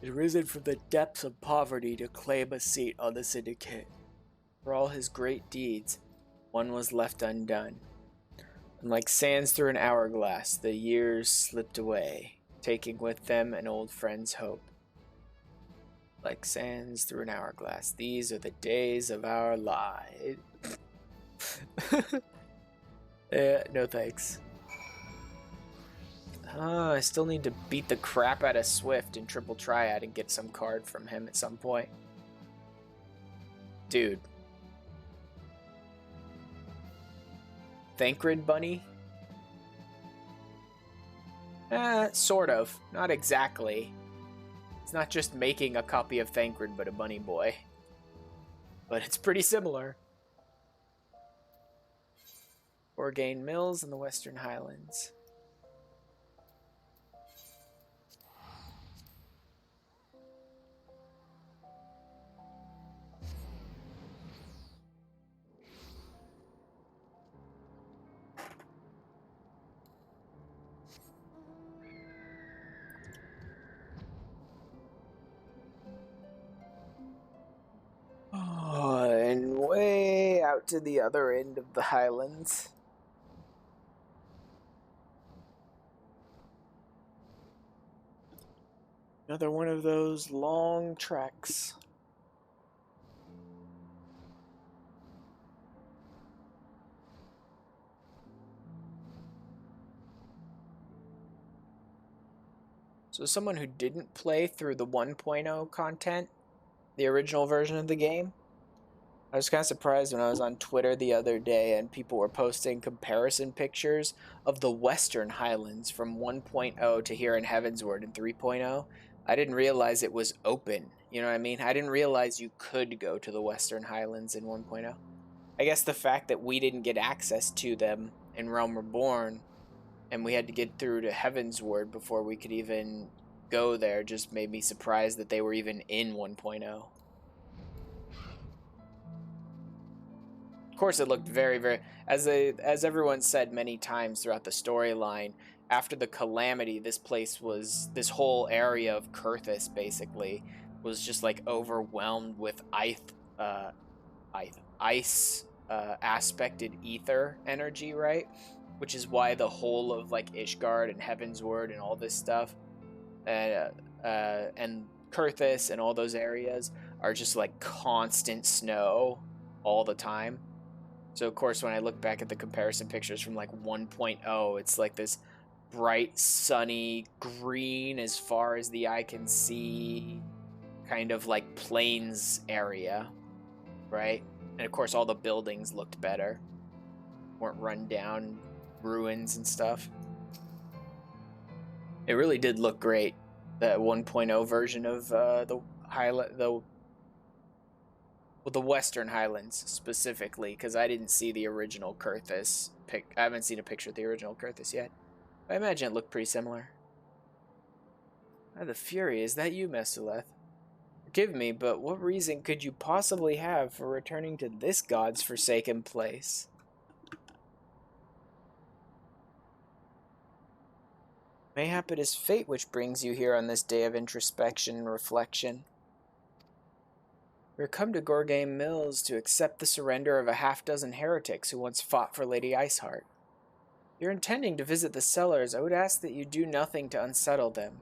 has risen from the depths of poverty to claim a seat on the syndicate. For all his great deeds, one was left undone. And like sands through an hourglass, the years slipped away, taking with them an old friend's hope. Like sands through an hourglass, these are the days of our lives. No thanks. I still need to beat the crap out of Swift in Triple Triad and get some card from him at some point. Dude. Thancred Bunny? Sort of. Not exactly. It's not just making a copy of Thancred, but a bunny boy. But it's pretty similar. Orgain Mills in the Western Highlands. Oh, and way out to the other end of the Highlands. Another one of those long treks. So someone who didn't play through the 1.0 content, the original version of the game, I was kind of surprised when I was on Twitter the other day and people were posting comparison pictures of the Western Highlands from 1.0 to here in Heavensward in 3.0. I didn't realize it was open. You know what I mean? I didn't realize you could go to the Western Highlands in 1.0. I guess the fact that we didn't get access to them in Realm Reborn and we had to get through to Heavensward before we could even go there just made me surprised that they were even in 1.0. Of course, it looked very, very... As everyone said many times throughout the storyline, after the Calamity, this whole area of Kurthus, basically, was just, like, overwhelmed with ice-aspected ether energy, right? Which is why the whole of, like, Ishgard and Heavensward and all this stuff, and Kurthus and all those areas are just, like, constant snow all the time. So, of course, when I look back at the comparison pictures from, like, 1.0, it's like this bright, sunny, green as far as the eye can see, kind of like plains area, right? And, of course, all the buildings looked better. Weren't run down, ruins and stuff. It really did look great, that 1.0 version of the Well, the Western Highlands specifically, because I didn't see the original Kurthus. I haven't seen a picture of the original Kurthus yet. I imagine it looked pretty similar. Ah, the Fury, is that you, Mesuleth? Forgive me, but what reason could you possibly have for returning to this god's forsaken place? Mayhap it is fate which brings you here on this day of introspection and reflection. We are come to Gorgame Mills to accept the surrender of a half-dozen heretics who once fought for Lady Iceheart. If you're intending to visit the cellars, I would ask that you do nothing to unsettle them.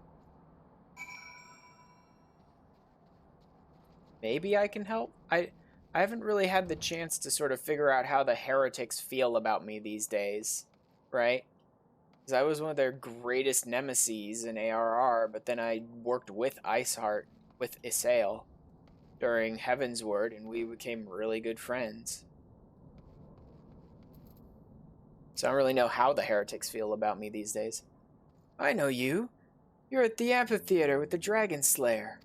Maybe I can help? I haven't really had the chance to sort of figure out how the heretics feel about me these days, right? Because I was one of their greatest nemeses in ARR, but then I worked with Iceheart, with Isael, during Heavensward, and we became really good friends. So I don't really know how the heretics feel about me these days. I know you. You're at the amphitheater with the Dragon Slayer.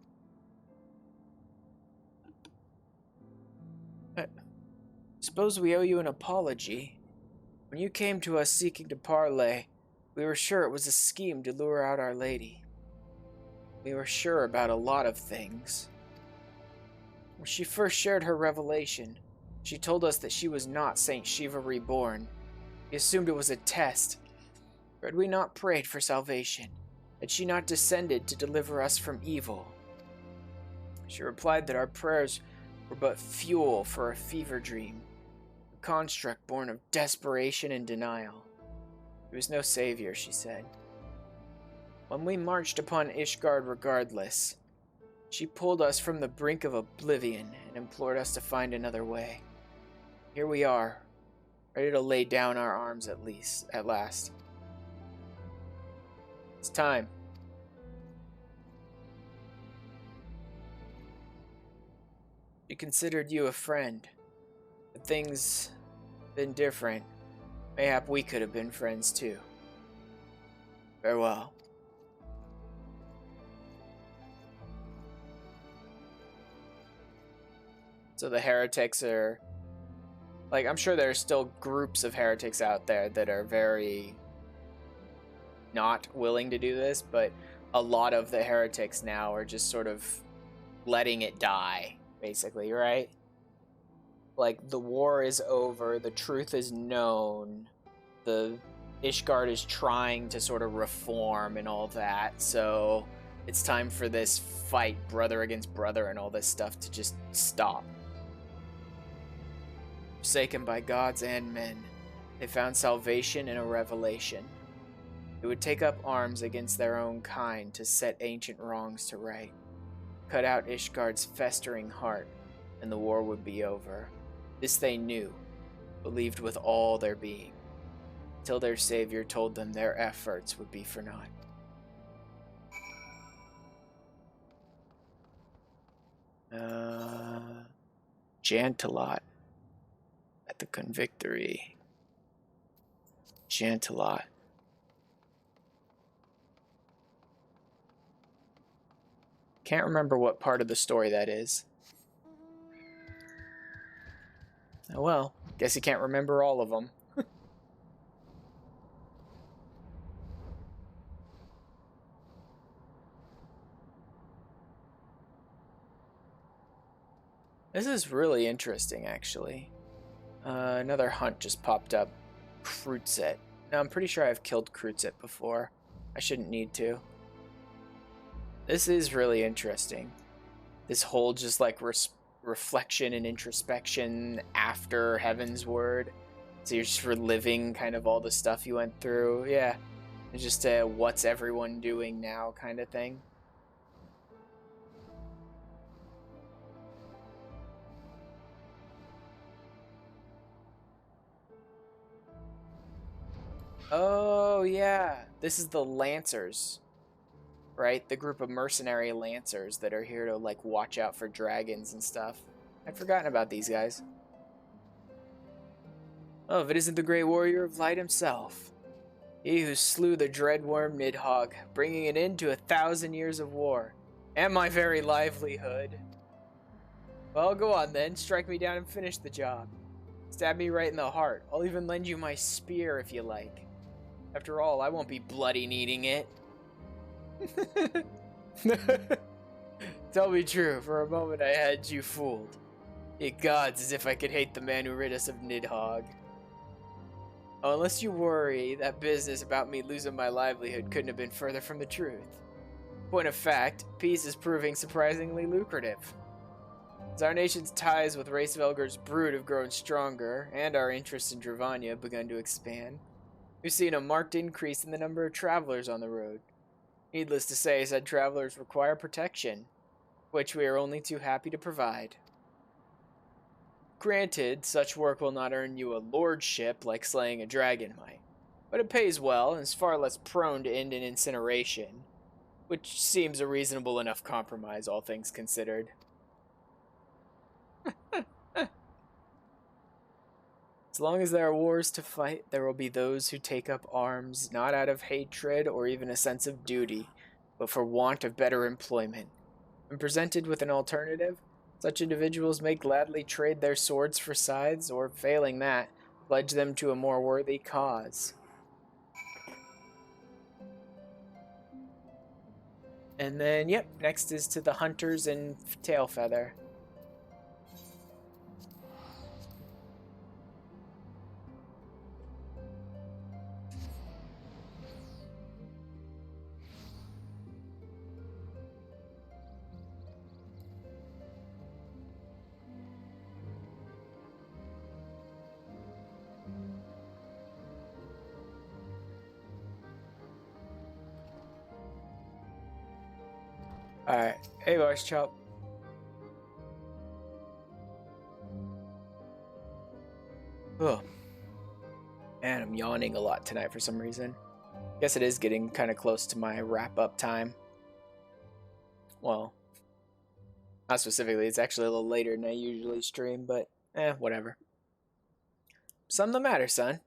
I suppose we owe you an apology. When you came to us seeking to parley, we were sure it was a scheme to lure out Our Lady. We were sure about a lot of things. When she first shared her revelation, she told us that she was not Saint Shiva reborn. We assumed it was a test. But had we not prayed for salvation? Had she not descended to deliver us from evil? She replied that our prayers were but fuel for a fever dream, a construct born of desperation and denial. There was no savior, she said. When we marched upon Ishgard regardless, she pulled us from the brink of oblivion and implored us to find another way. Here we are, ready to lay down our arms at last. It's time. She considered you a friend, but things have been different. Mayhap we could have been friends too. Farewell. So the heretics are... Like, I'm sure there are still groups of heretics out there that are very not willing to do this, but a lot of the heretics now are just sort of letting it die, basically, right? Like, the war is over, the truth is known, the Ishgard is trying to sort of reform and all that, so it's time for this fight, brother against brother and all this stuff, to just stop. Forsaken by gods and men, they found salvation in a revelation. They would take up arms against their own kind to set ancient wrongs to right, cut out Ishgard's festering heart, and the war would be over. This they knew, believed with all their being, till their savior told them their efforts would be for naught. Jantalot. At the Convictory. Jantalot. Can't remember what part of the story that is. Oh well, guess you can't remember all of them. This is really interesting, actually. Another hunt just popped up. Krutset. Now, I'm pretty sure I've killed Krutset before. I shouldn't need to. This is really interesting. This whole just like reflection and introspection after Heavensward. So you're just reliving kind of all the stuff you went through. Yeah. It's just a what's everyone doing now kind of thing. Oh, yeah. This is the Lancers, right? The group of mercenary Lancers that are here to, like, watch out for dragons and stuff. I'd forgotten about these guys. Oh, if it isn't the Great Warrior of Light himself. He who slew the dreadworm Nidhogg, bringing an end to 1,000 years of war, and my very livelihood. Well, go on then. Strike me down and finish the job. Stab me right in the heart. I'll even lend you my spear if you like. After all, I won't be bloody needing it. Tell me true, for a moment I had you fooled. Ye gods, as if I could hate the man who rid us of Nidhogg. Oh, unless you worry, that business about me losing my livelihood couldn't have been further from the truth. Point of fact, peace is proving surprisingly lucrative. As our nation's ties with Race Velger's brood have grown stronger, and our interests in Dravania have begun to expand, we've seen a marked increase in the number of travelers on the road. Needless to say, said travelers require protection, which we are only too happy to provide. Granted, such work will not earn you a lordship like slaying a dragon might, but it pays well and is far less prone to end in incineration, which seems a reasonable enough compromise, all things considered. As long as there are wars to fight, there will be those who take up arms not out of hatred or even a sense of duty, but for want of better employment. When presented with an alternative, such individuals may gladly trade their swords for scythes, or failing that, pledge them to a more worthy cause. And then, yep, next is to the hunters in Tailfeather. Alright, hey Voice Chop. Ugh. Man, I'm yawning a lot tonight for some reason. Guess it is getting kind of close to my wrap-up time. Well, not specifically, it's actually a little later than I usually stream, but whatever. Something the matter, son?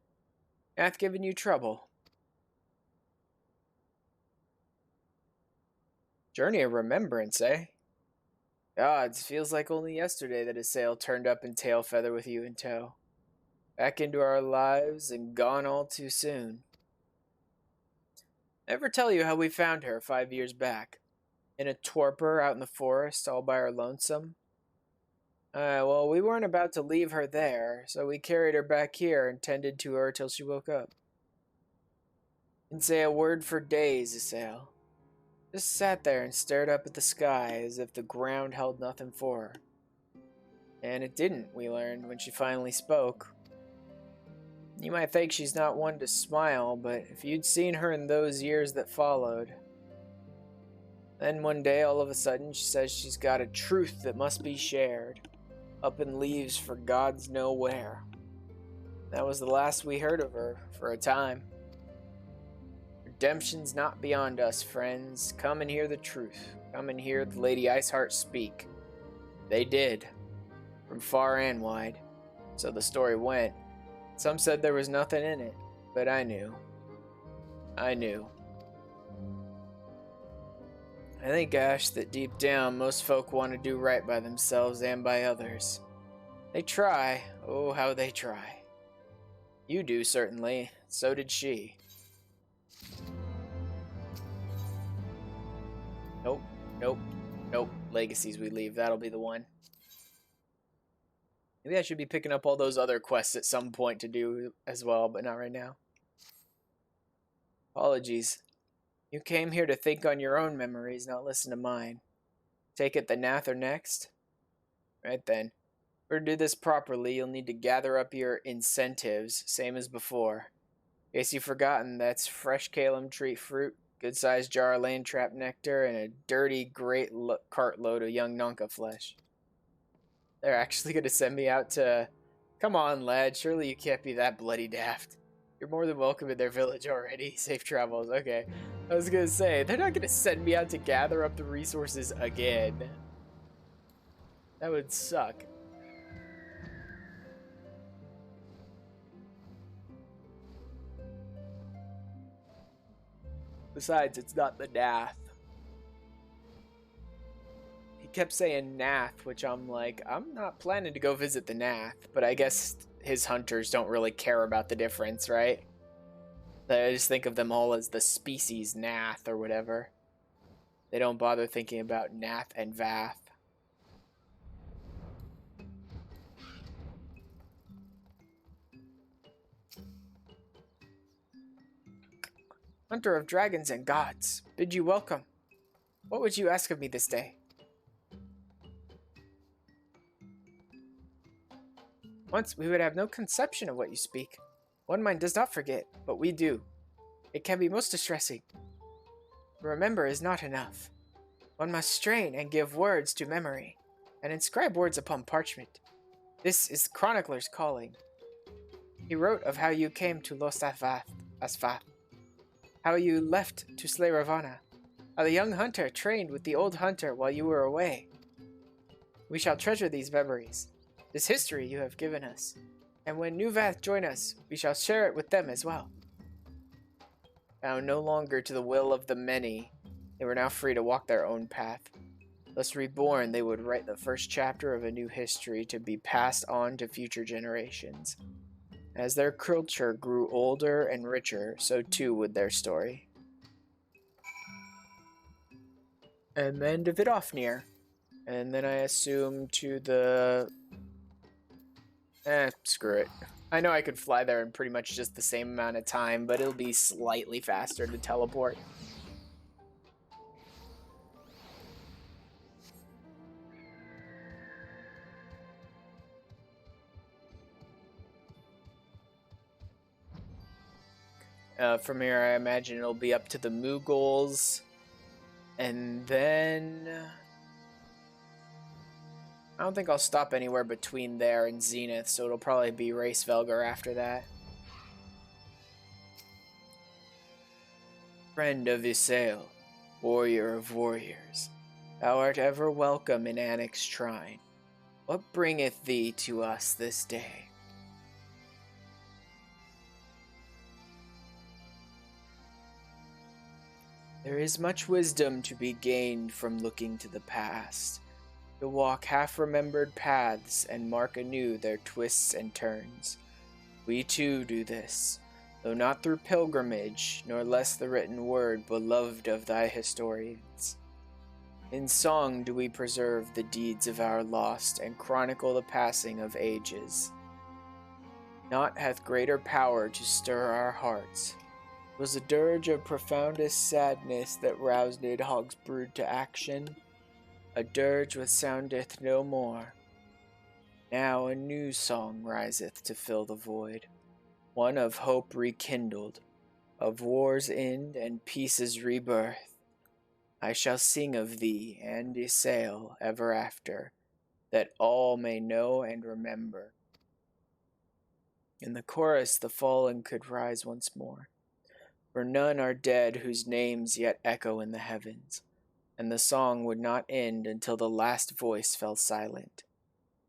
Hath given you trouble. Journey of Remembrance, eh? Gods, feels like only yesterday that a sail turned up in Tailfeather with you in tow. Back into our lives and gone all too soon. Ever tell you how we found her 5 years back? In a torpor out in the forest, all by our lonesome? Well, we weren't about to leave her there, so we carried her back here and tended to her till she woke up. Didn't say a word for days, Isael. Just sat there and stared up at the sky as if the ground held nothing for her. And it didn't, we learned, when she finally spoke. You might think she's not one to smile, but if you'd seen her in those years that followed. Then one day, all of a sudden, she says she's got a truth that must be shared. Up and leaves for gods know where. That was the last we heard of her, for a time. Redemption's not beyond us, friends. Come and hear the truth. Come and hear the Lady Iceheart speak. They did. From far and wide. So the story went. Some said there was nothing in it, but I knew. I knew. I think, Ash, that deep down most folk want to do right by themselves and by others. They try. Oh, how they try. You do, certainly. So did she. Nope, nope, nope. Legacies we leave. That'll be the one. Maybe I should be picking up all those other quests at some point to do as well, but not right now. Apologies. You came here to think on your own memories, not listen to mine. Take it the Nath are next? Right then. For to do this properly, you'll need to gather up your incentives, same as before. In case you've forgotten, that's fresh Calum treat fruit, good-sized jar of lane trap nectar, and a dirty, great cartload of young Nonka flesh. They're actually going to send me out to... Come on, lad, surely you can't be that bloody daft. You're more than welcome in their village already. Safe travels, okay. I was going to say, they're not going to send me out to gather up the resources again. That would suck. Besides, it's not the Nath. kept saying Nath, which I'm like, I'm not planning to go visit the Nath, but I guess his hunters don't really care about the difference, right? I just think of them all as the species Nath or whatever. They don't bother thinking about Nath and Vath. Hunter of dragons and gods, bid you welcome. What would you ask of me this day? Once we would have no conception of what you speak. One mind does not forget, but we do. It can be most distressing. Remember is not enough. One must strain and give words to memory, and inscribe words upon parchment. This is the chronicler's calling. He wrote of how you came to Lost Asfath, how you left to slay Ravana, how the young hunter trained with the old hunter while you were away. We shall treasure these memories, this history you have given us, and when New Vath join us, we shall share it with them as well. Bound no longer to the will of the many, they were now free to walk their own path. Thus reborn, they would write the first chapter of a new history to be passed on to future generations. As their culture grew older and richer, so too would their story. And then to Vidofnir. And then I assume to the... screw it. I know I could fly there in pretty much just the same amount of time, but it'll be slightly faster to teleport. From here, I imagine it'll be up to the Mughals. And then... I don't think I'll stop anywhere between there and Zenith, so it'll probably be Racevelgar after that. Friend of Isael, warrior of warriors, thou art ever welcome in Anix's shrine. What bringeth thee to us this day? There is much wisdom to be gained from looking to the past, to walk half-remembered paths and mark anew their twists and turns. We too do this, though not through pilgrimage, nor less the written word beloved of thy historians. In song do we preserve the deeds of our lost and chronicle the passing of ages. Naught hath greater power to stir our hearts. 'Twas a dirge of profoundest sadness that roused Nidhogg's brood to action, a dirge which soundeth no more. Now a new song riseth to fill the void, one of hope rekindled, of war's end and peace's rebirth. I shall sing of thee and Isael ever after, that all may know and remember. In the chorus the fallen could rise once more, for none are dead whose names yet echo in the heavens, and the song would not end until the last voice fell silent.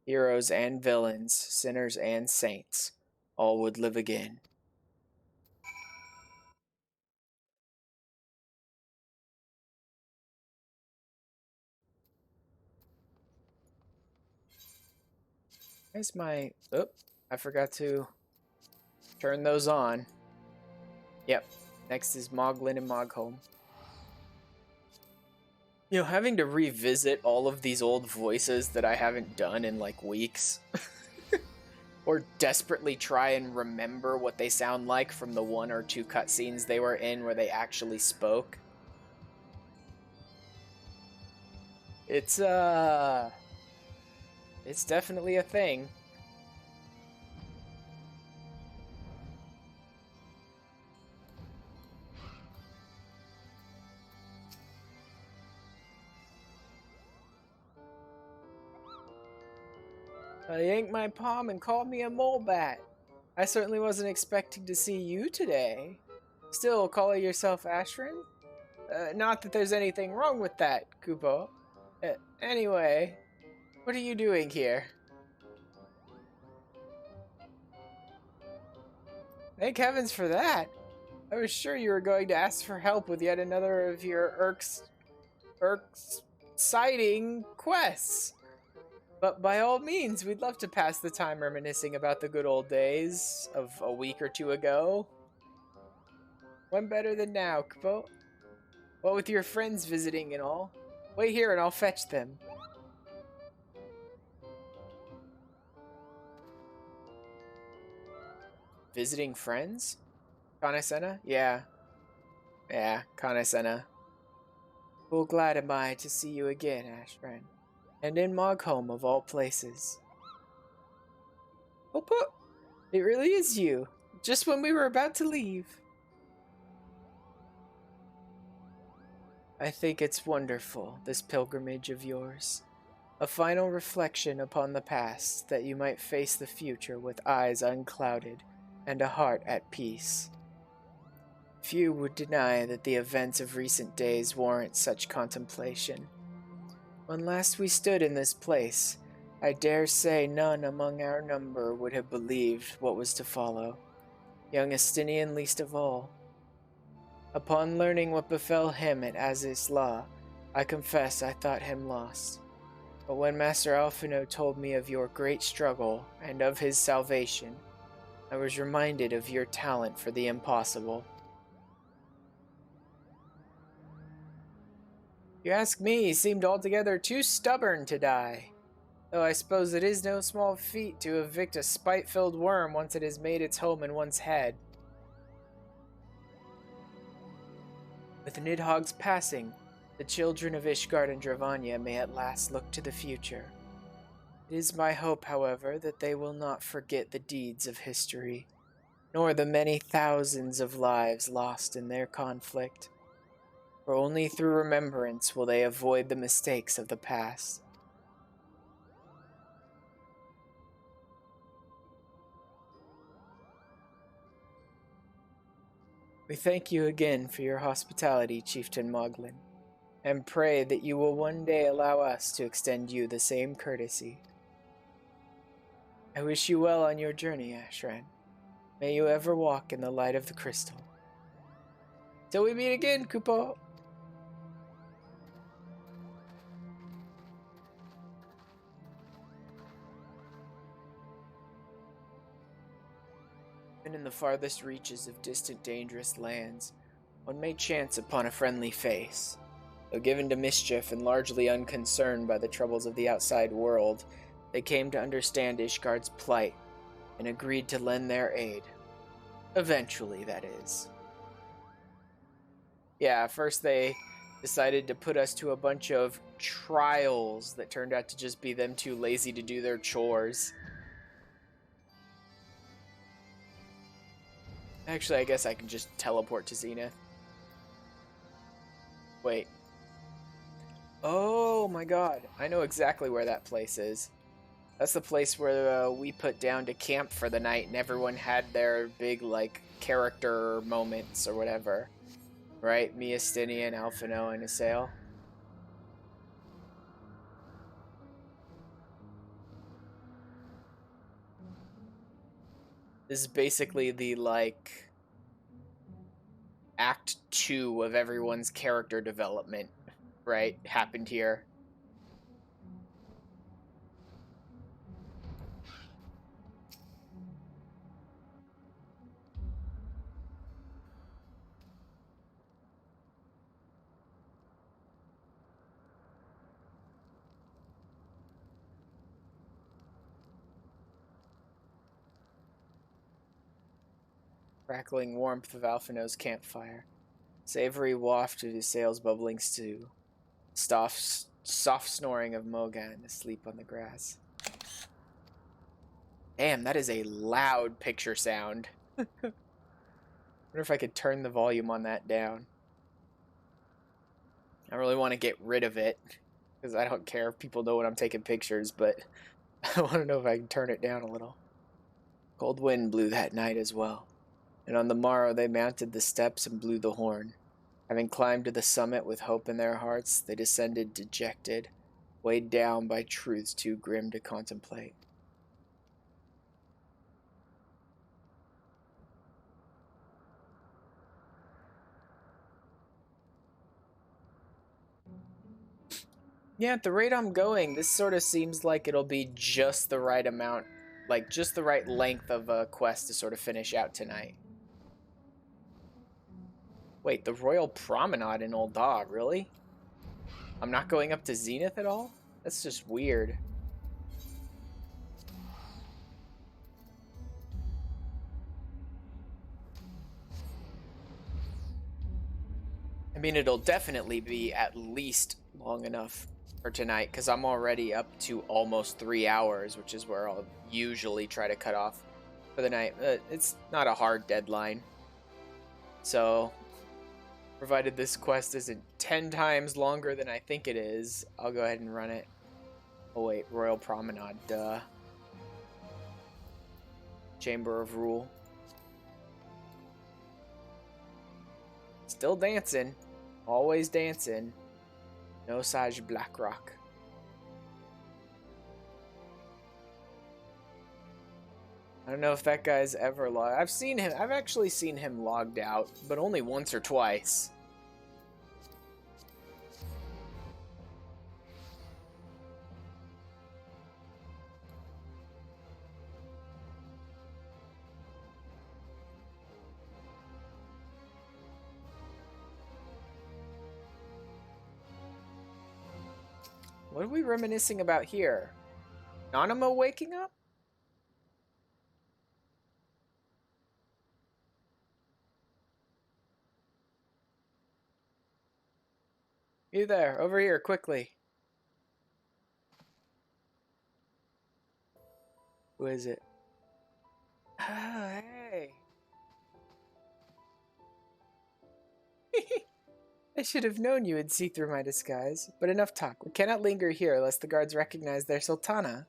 Heroes and villains, sinners and saints, all would live again. Where's my... Oh, I forgot to turn those on. Yep, next is Moglin and Mogholm. You know, having to revisit all of these old voices that I haven't done in like weeks. Or desperately try and remember what they sound like from the 1 or 2 cutscenes they were in where they actually spoke. It's definitely a thing. Yanked my palm and called me a molebat. I certainly wasn't expecting to see you today. Still calling yourself Ashrin? Not that there's anything wrong with that, Kupo. Anyway, what are you doing here? Thank heavens for that. I was sure you were going to ask for help with yet another of your irks exciting quests. But by all means, we'd love to pass the time reminiscing about the good old days of a week or two ago. When better than now, Kupo? What with your friends visiting and all? Wait here and I'll fetch them. Visiting friends? Kanesena? Yeah. Yeah, Kanesena. Full glad am I to see you again, Ashran. And in Mogholm of all places. Oh, it really is you. Just when we were about to leave. I think it's wonderful, this pilgrimage of yours. A final reflection upon the past, that you might face the future with eyes unclouded and a heart at peace. Few would deny that the events of recent days warrant such contemplation. When last we stood in this place, I dare say none among our number would have believed what was to follow, young Estinian least of all. Upon learning what befell him at Azis Law, I confess I thought him lost. But when Master Alphino told me of your great struggle and of his salvation, I was reminded of your talent for the impossible. You ask me, he seemed altogether too stubborn to die. Though I suppose it is no small feat to evict a spite-filled worm once it has made its home in one's head. With Nidhogg's passing, the children of Ishgard and Dravanya may at last look to the future. It is my hope, however, that they will not forget the deeds of history, nor the many thousands of lives lost in their conflict. For only through remembrance will they avoid the mistakes of the past. We thank you again for your hospitality, Chieftain Moglin, and pray that you will one day allow us to extend you the same courtesy. I wish you well on your journey, Ashran. May you ever walk in the light of the crystal. Till we meet again, Kupo! Even in the farthest reaches of distant dangerous lands, one may chance upon a friendly face. Though given to mischief and largely unconcerned by the troubles of the outside world, they came to understand Ishgard's plight and agreed to lend their aid. Eventually, that is. Yeah, first they decided to put us to a bunch of trials that turned out to just be them too lazy to do their chores. Actually, I guess I can just teleport to Zenith. Wait. Oh my god, I know exactly where that place is. That's the place where we put down to camp for the night and everyone had their big, like, character moments or whatever. Right? Me, Estinian, Alphino, and Asael. This is basically the, like, Act 2 of everyone's character development, right? Happened here. Crackling warmth of Alphino's campfire. Savory waft of his sails bubbling stew. Soft snoring of Mogan asleep on the grass. Damn, that is a loud picture sound. I wonder if I could turn the volume on that down. I really want to get rid of it, because I don't care if people know when I'm taking pictures, but I want to know if I can turn it down a little. Cold wind blew that night as well, and on the morrow they mounted the steps and blew the horn. Having climbed to the summit with hope in their hearts, they descended dejected, weighed down by truths too grim to contemplate. Yeah, at the rate I'm going, this sort of seems like it'll be just the right amount, like just the right length of a quest to sort of finish out tonight. Wait, the Royal Promenade in Ul'dah, really? I'm not going up to Zenith at all? That's just weird. I mean, it'll definitely be at least long enough for tonight, because I'm already up to almost 3 hours, which is where I'll usually try to cut off for the night. It's not a hard deadline. So, provided this quest isn't 10 times longer than I think it is, I'll go ahead and run it. Oh wait, Royal Promenade, duh. Chamber of Rule. Still dancing. Always dancing. No Sage Blackrock. I don't know if that guy's ever logged. I've actually seen him logged out, but only once or twice. What are we reminiscing about here? Nanamo waking up? You there, over here, quickly. Who is it? Oh, hey. I should have known you would see through my disguise. But enough talk. We cannot linger here lest the guards recognize their sultana.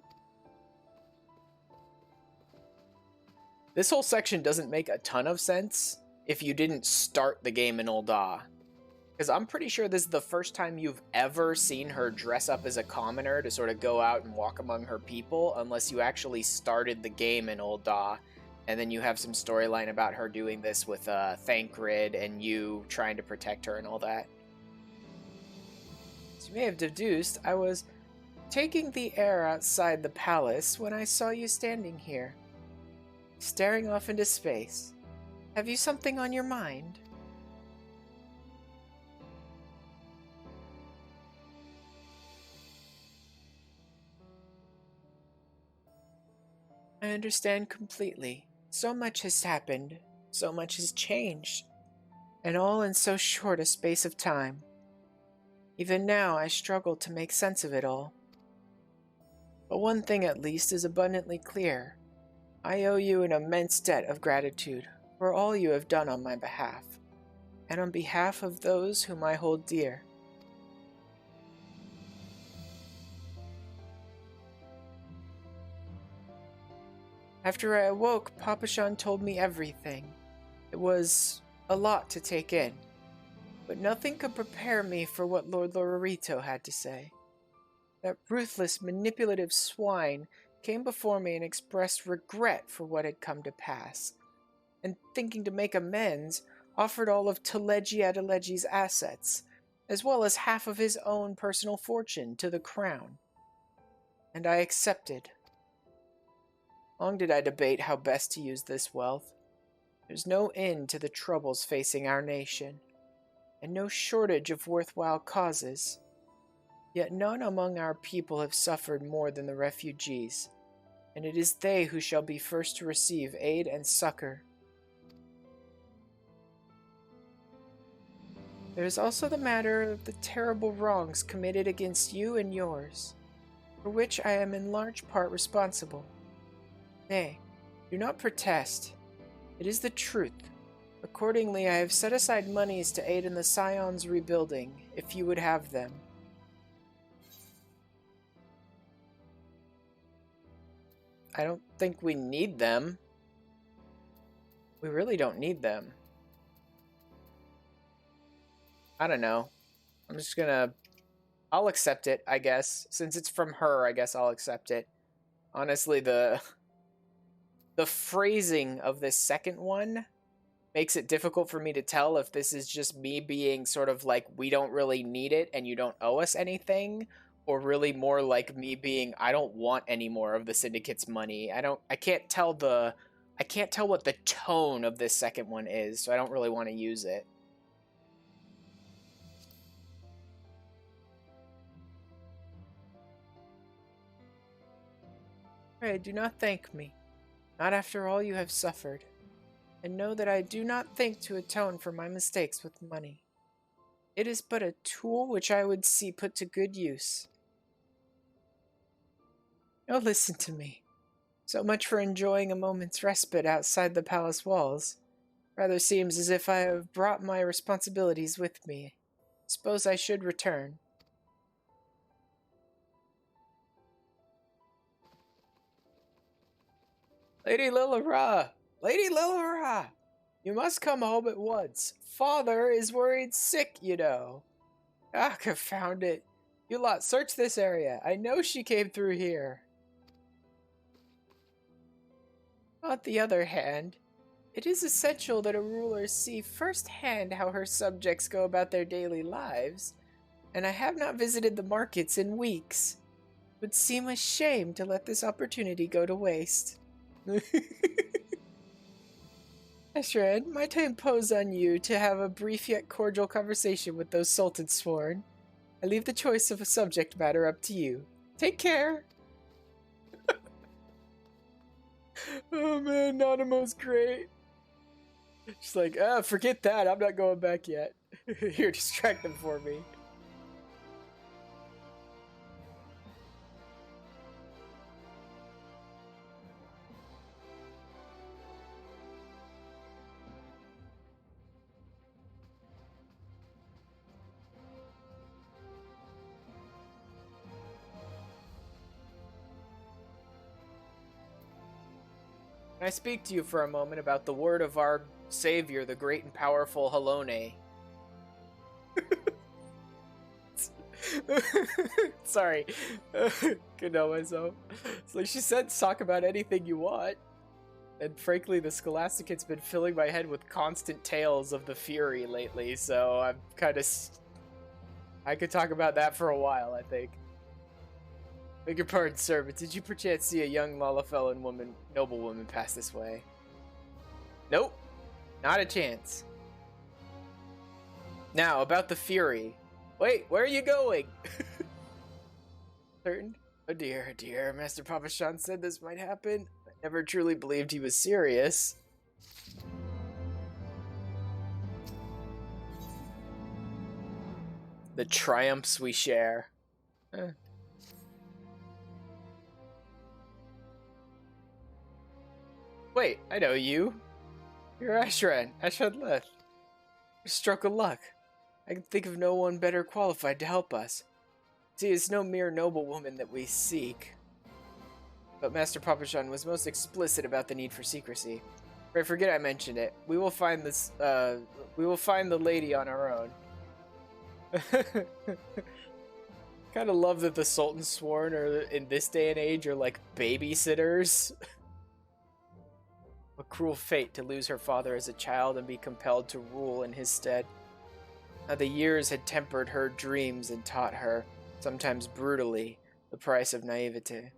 This whole section doesn't make a ton of sense if you didn't start the game in Ul'dah. Because I'm pretty sure this is the first time you've ever seen her dress up as a commoner to sort of go out and walk among her people, unless you actually started the game in Ul'dah. And then you have some storyline about her doing this with Thancred and you trying to protect her and all that. As you may have deduced, I was taking the air outside the palace when I saw you standing here, staring off into space. Have you something on your mind? I understand completely. So much has happened, so much has changed, and all in so short a space of time. Even now I struggle to make sense of it all. But one thing at least is abundantly clear. I owe you an immense debt of gratitude for all you have done on my behalf, and on behalf of those whom I hold dear. After I awoke, Papashan told me everything. It was a lot to take in, but nothing could prepare me for what Lord Lorarito had to say. That ruthless, manipulative swine came before me and expressed regret for what had come to pass, and thinking to make amends, offered all of Teleji Adeleji's assets, as well as half of his own personal fortune to the crown. And I accepted. Long did I debate how best to use this wealth. There's no end to the troubles facing our nation, and no shortage of worthwhile causes. Yet none among our people have suffered more than the refugees, and it is they who shall be first to receive aid and succor. There is also the matter of the terrible wrongs committed against you and yours, for which I am in large part responsible. Nay, do not protest. It is the truth. Accordingly, I have set aside monies to aid in the Scion's rebuilding, if you would have them. I don't think we need them. We really don't need them. I don't know. I'm just gonna... I'll accept it, I guess. Since it's from her, I guess I'll accept it. Honestly, the phrasing of this second one makes it difficult for me to tell if this is just me being sort of like, we don't really need it and you don't owe us anything, or really more like me being, I don't want any more of the Syndicate's money. I can't tell what the tone of this second one is, so I don't really want to use it. Pray, do not thank me, not after all you have suffered, and know that I do not think to atone for my mistakes with money. It is but a tool which I would see put to good use. Oh, listen to me. So much for enjoying a moment's respite outside the palace walls. Rather seems as if I have brought my responsibilities with me. Suppose I should return. Lady Lilira! Lady Lilira! You must come home at once. Father is worried sick, you know. Ah, confound it. You lot, search this area. I know she came through here. On the other hand, it is essential that a ruler see firsthand how her subjects go about their daily lives, and I have not visited the markets in weeks. It would seem a shame to let this opportunity go to waste. Ashran, might I impose on you to have a brief yet cordial conversation with those Sultans sworn? I leave the choice of a subject matter up to you. Take care! Oh man, Nanamo's great. She's like, forget that, I'm not going back yet. Here, distract them for me. Can I speak to you for a moment about the word of our savior, the great and powerful Halone? Sorry. Couldn't help myself. It's like she said, talk about anything you want. And frankly, the Scholasticate's been filling my head with constant tales of the Fury lately, so I'm kind of... I could talk about that for a while, I think. Beg your pardon, sir, but did you perchance see a young Lalafellan noblewoman pass this way? Nope. Not a chance. Now, about the Fury. Wait, where are you going? Certain? Oh dear, Master Papashan said this might happen. I never truly believed he was serious. The triumphs we share. Wait, I know you. You're Ashran Leth. A stroke of luck. I can think of no one better qualified to help us. See, it's no mere noblewoman that we seek. But Master Papashan was most explicit about the need for secrecy. I forget I mentioned it. We will find this, we will find the lady on our own. Kind of love that the Sultan Sworn in this day and age are like babysitters. A cruel fate to lose her father as a child and be compelled to rule in his stead. Now the years had tempered her dreams and taught her, sometimes brutally, the price of naivete.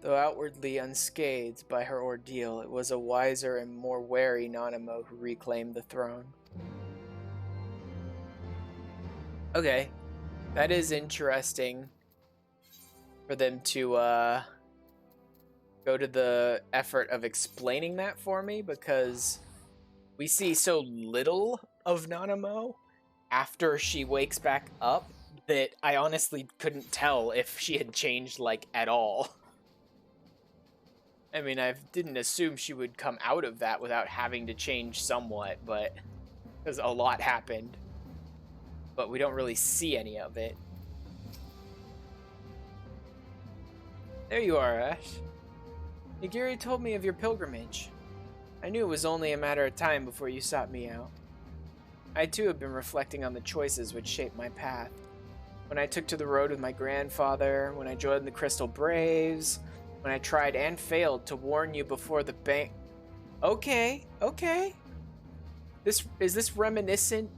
Though outwardly unscathed by her ordeal, it was a wiser and more wary Nanamo who reclaimed the throne. Okay, that is interesting for them to go to the effort of explaining that for me, because we see so little of Nanamo after she wakes back up that I honestly couldn't tell if she had changed, like, at all. I mean, I didn't assume she would come out of that without having to change somewhat, but because a lot happened. But we don't really see any of it. There you are, Ash. Nagiri told me of your pilgrimage. I knew it was only a matter of time before you sought me out. I too have been reflecting on the choices which shaped my path. When I took to the road with my grandfather, when I joined the Crystal Braves, when I tried and failed to warn you before the bank... Okay. Is this reminiscent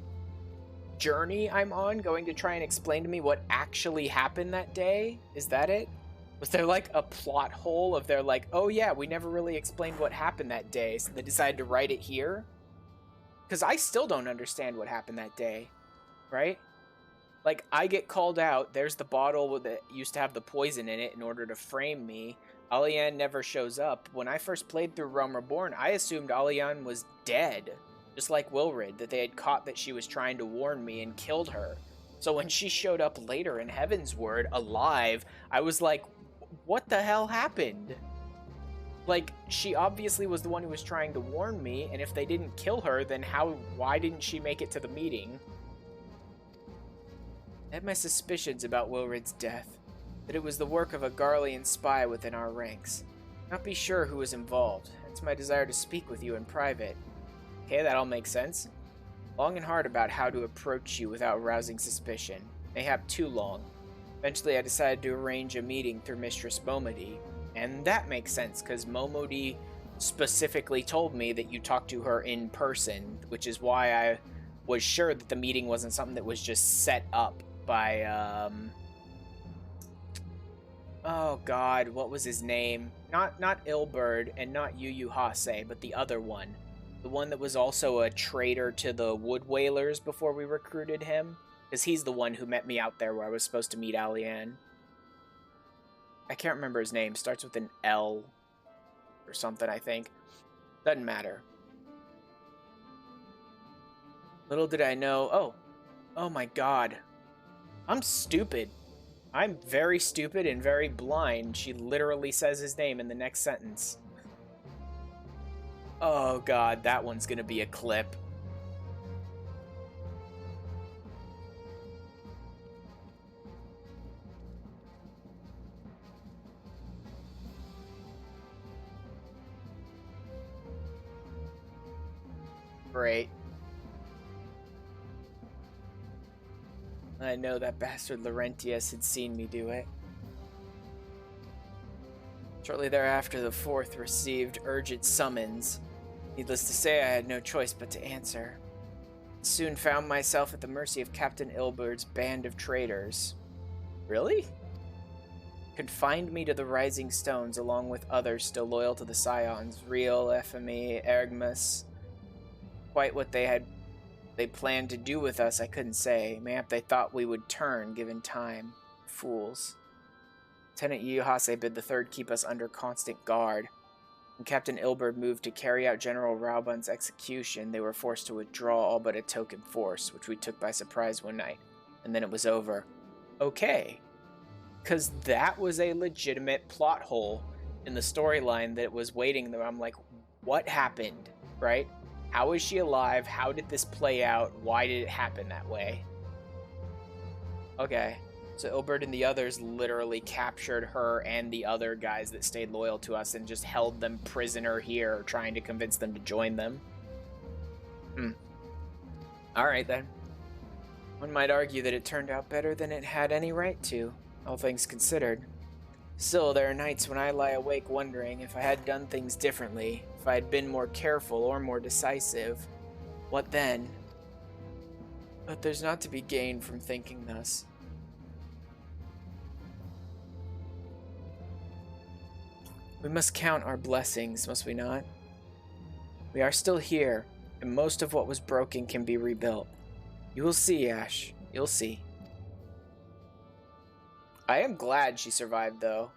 journey I'm on, going to try and explain to me what actually happened that day? Is that it? Was there like a plot hole of they're like, oh yeah, we never really explained what happened that day, so they decided to write it here? Because I still don't understand what happened that day, right? Like, I get called out, there's the bottle that used to have the poison in it in order to frame me. Alian never shows up. When I first played through Realm Reborn, I assumed Alian was dead. Just like Wilrid, that they had caught that she was trying to warn me and killed her. So when she showed up later in Heavensward, alive, I was like, what the hell happened? Like, she obviously was the one who was trying to warn me, and if they didn't kill her, then why didn't she make it to the meeting? I had my suspicions about Wilrid's death, that it was the work of a Garlean spy within our ranks. Not be sure who was involved, hence my desire to speak with you in private. Okay, that all makes sense. Long and hard about how to approach you without arousing suspicion. Mayhap too long. Eventually I decided to arrange a meeting through Mistress Momody, and that makes sense, because Momody specifically told me that you talked to her in person, which is why I was sure that the meeting wasn't something that was just set up by, oh god, what was his name? Not Ilberd and not Yu Hase, but the other one. The one that was also a traitor to the Wood Whalers before we recruited him. Because he's the one who met me out there where I was supposed to meet Alian. I can't remember his name. Starts with an L or something, I think. Doesn't matter. Little did I know... Oh my god. I'm stupid. I'm very stupid and very blind. She literally says his name in the next sentence. Oh god, that one's gonna be a clip. Great. I know that bastard Laurentius had seen me do it. Shortly thereafter, the fourth received urgent summons. Needless to say, I had no choice but to answer. Soon found myself at the mercy of Captain Ilberd's band of traitors. Really? Confined me to the Rising Stones along with others still loyal to the Scions, Riel, Ephemy, Ergmus. Quite what they planned to do with us, I couldn't say. Mayhap they thought we would turn, given time. Fools. Lieutenant Yuhase bid the Third keep us under constant guard. When Captain Ilberd moved to carry out General Raubun's execution, they were forced to withdraw all but a token force, which we took by surprise one night. And then it was over. Okay. Because that was a legitimate plot hole in the storyline that was waiting there. I'm like, what happened, right? How is she alive? How did this play out? Why did it happen that way? Okay. So Ilberd and the others literally captured her and the other guys that stayed loyal to us and just held them prisoner here, trying to convince them to join them. Alright then. One might argue that it turned out better than it had any right to, all things considered. Still, there are nights when I lie awake wondering if I had done things differently, if I had been more careful or more decisive. What then? But there's not to be gained from thinking thus. We must count our blessings, must we not? We are still here, and most of what was broken can be rebuilt. You will see, Ash. You'll see. I am glad she survived, though.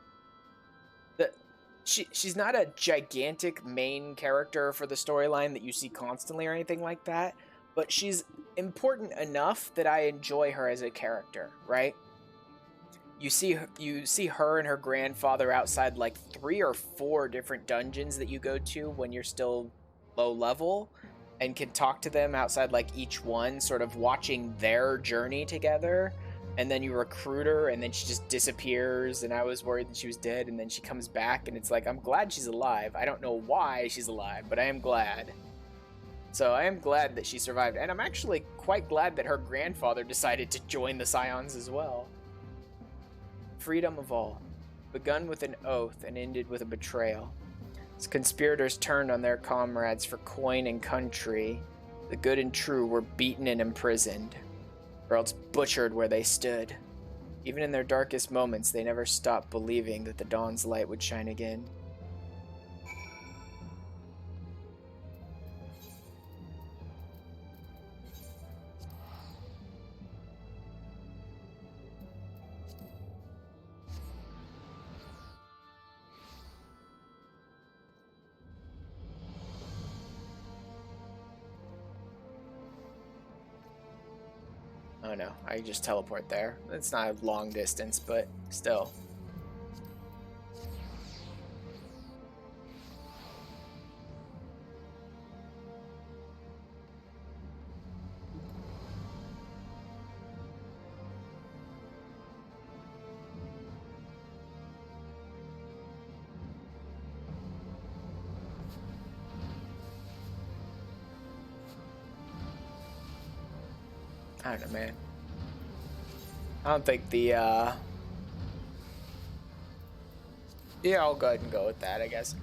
She's not a gigantic main character for the storyline that you see constantly or anything like that, but she's important enough that I enjoy her as a character, right? You see her and her grandfather outside like 3 or 4 different dungeons that you go to when you're still low level, and can talk to them outside like each one, sort of watching their journey together. And then you recruit her, and then she just disappears, and I was worried that she was dead, and then she comes back, and it's like, I'm glad she's alive. I don't know why she's alive, but I am glad. So I am glad that she survived, and I'm actually quite glad that her grandfather decided to join the Scions as well. Freedom of all, begun with an oath and ended with a betrayal. As conspirators turned on their comrades for coin and country, the good and true were beaten and imprisoned. or else butchered where they stood. Even in their darkest moments, they never stopped believing that the dawn's light would shine again. Oh no, I just teleport there. It's not a long distance, but still. I don't know, man. I don't think the, yeah, I'll go ahead and go with that, I guess.